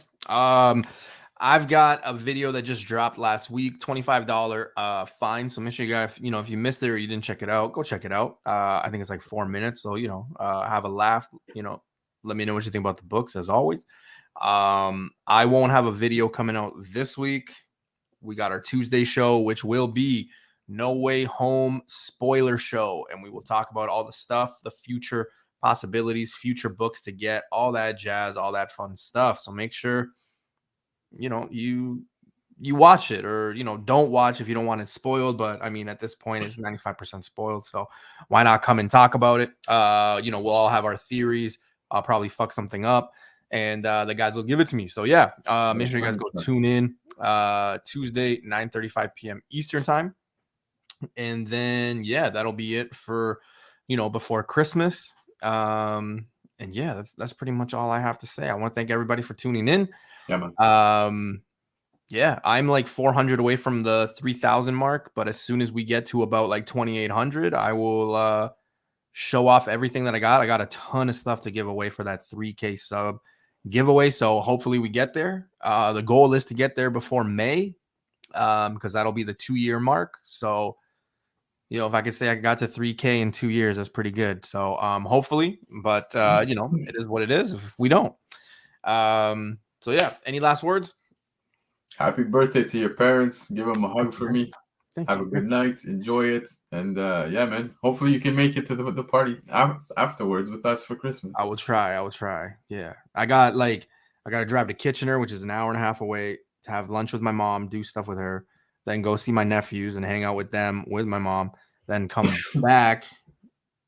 I've got a video that just dropped last week, $25 fine. So make sure you guys, if you missed it or you didn't check it out, go check it out. I think it's like 4 minutes. So, have a laugh, let me know what you think about the books as always. I won't have a video coming out this week. We got our Tuesday show, which will be No Way Home spoiler show. And we will talk about all the stuff, the future possibilities, future books to get, all that jazz, all that fun stuff. So make sure you watch it, or don't watch if you don't want it spoiled. But I mean, at this point it's 95% spoiled, so why not come and talk about it? We'll all have our theories. I'll probably fuck something up, and the guys will give it to me. So yeah, make sure you guys go tune in Tuesday 9:35 p.m. Eastern time, and then that'll be it for before Christmas. And yeah, that's pretty much all I have to say. I want to thank everybody for tuning in. Yeah, man. I'm like 400 away from the 3,000 mark, but as soon as we get to about like 2,800, I will show off everything that I got. I got a ton of stuff to give away for that 3K sub giveaway, so hopefully we get there. The goal is to get there before May, because that'll be the 2-year mark. So if I could say I got to 3K in 2 years, that's pretty good. So hopefully, but it is what it is if we don't. So yeah, any last words? Happy birthday to your parents. Give them a hug for me. Have a good night. Enjoy it. And yeah, man, hopefully you can make it to the party afterwards with us for Christmas. I will try. Yeah. I got to drive to Kitchener, which is an hour and a half away, to have lunch with my mom, do stuff with her, then go see my nephews and hang out with them with my mom, then come back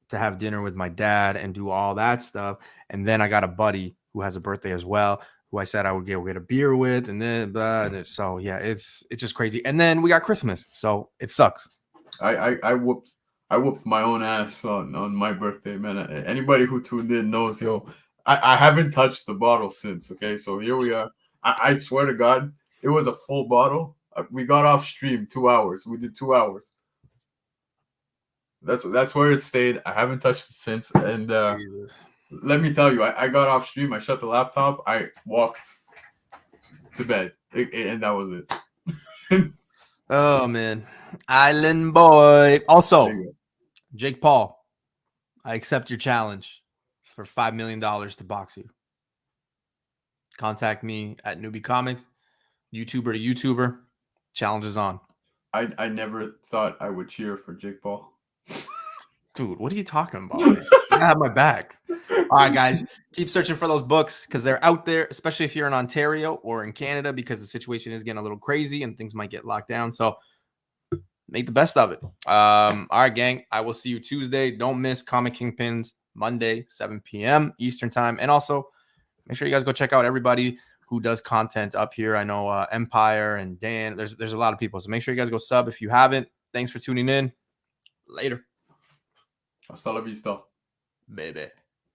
to have dinner with my dad and do all that stuff. And then I got a buddy who has a birthday as well, who I said I would get a beer with, and then so yeah, it's just crazy. And then we got Christmas, so it sucks. I whooped my own ass on my birthday, man. Anybody who tuned in knows, I haven't touched the bottle since. Okay, so here we are. I swear to God, it was a full bottle. We got off stream 2 hours. We did 2 hours. That's where it stayed. I haven't touched it since. And let me tell you, I got off stream. I shut the laptop. I walked to bed, and that was it. Oh man, Island boy. Also, Jake Paul, I accept your challenge for $5 million to box you. Contact me at Newbie Comics, YouTuber to YouTuber. Challenge is on. I never thought I would cheer for Jake Paul. Dude, what are you talking about? You gotta have my back. All right, guys, keep searching for those books because they're out there, especially if you're in Ontario or in Canada, because the situation is getting a little crazy and things might get locked down. So make the best of it. All right, gang. I will see you Tuesday. Don't miss Comic Kingpins Monday, 7 p.m. Eastern time. And also, make sure you guys go check out everybody who does content up here. I know Empire and Dan. There's a lot of people. So make sure you guys go sub if you haven't. Thanks for tuning in. Later. Hasta la vista. Baby.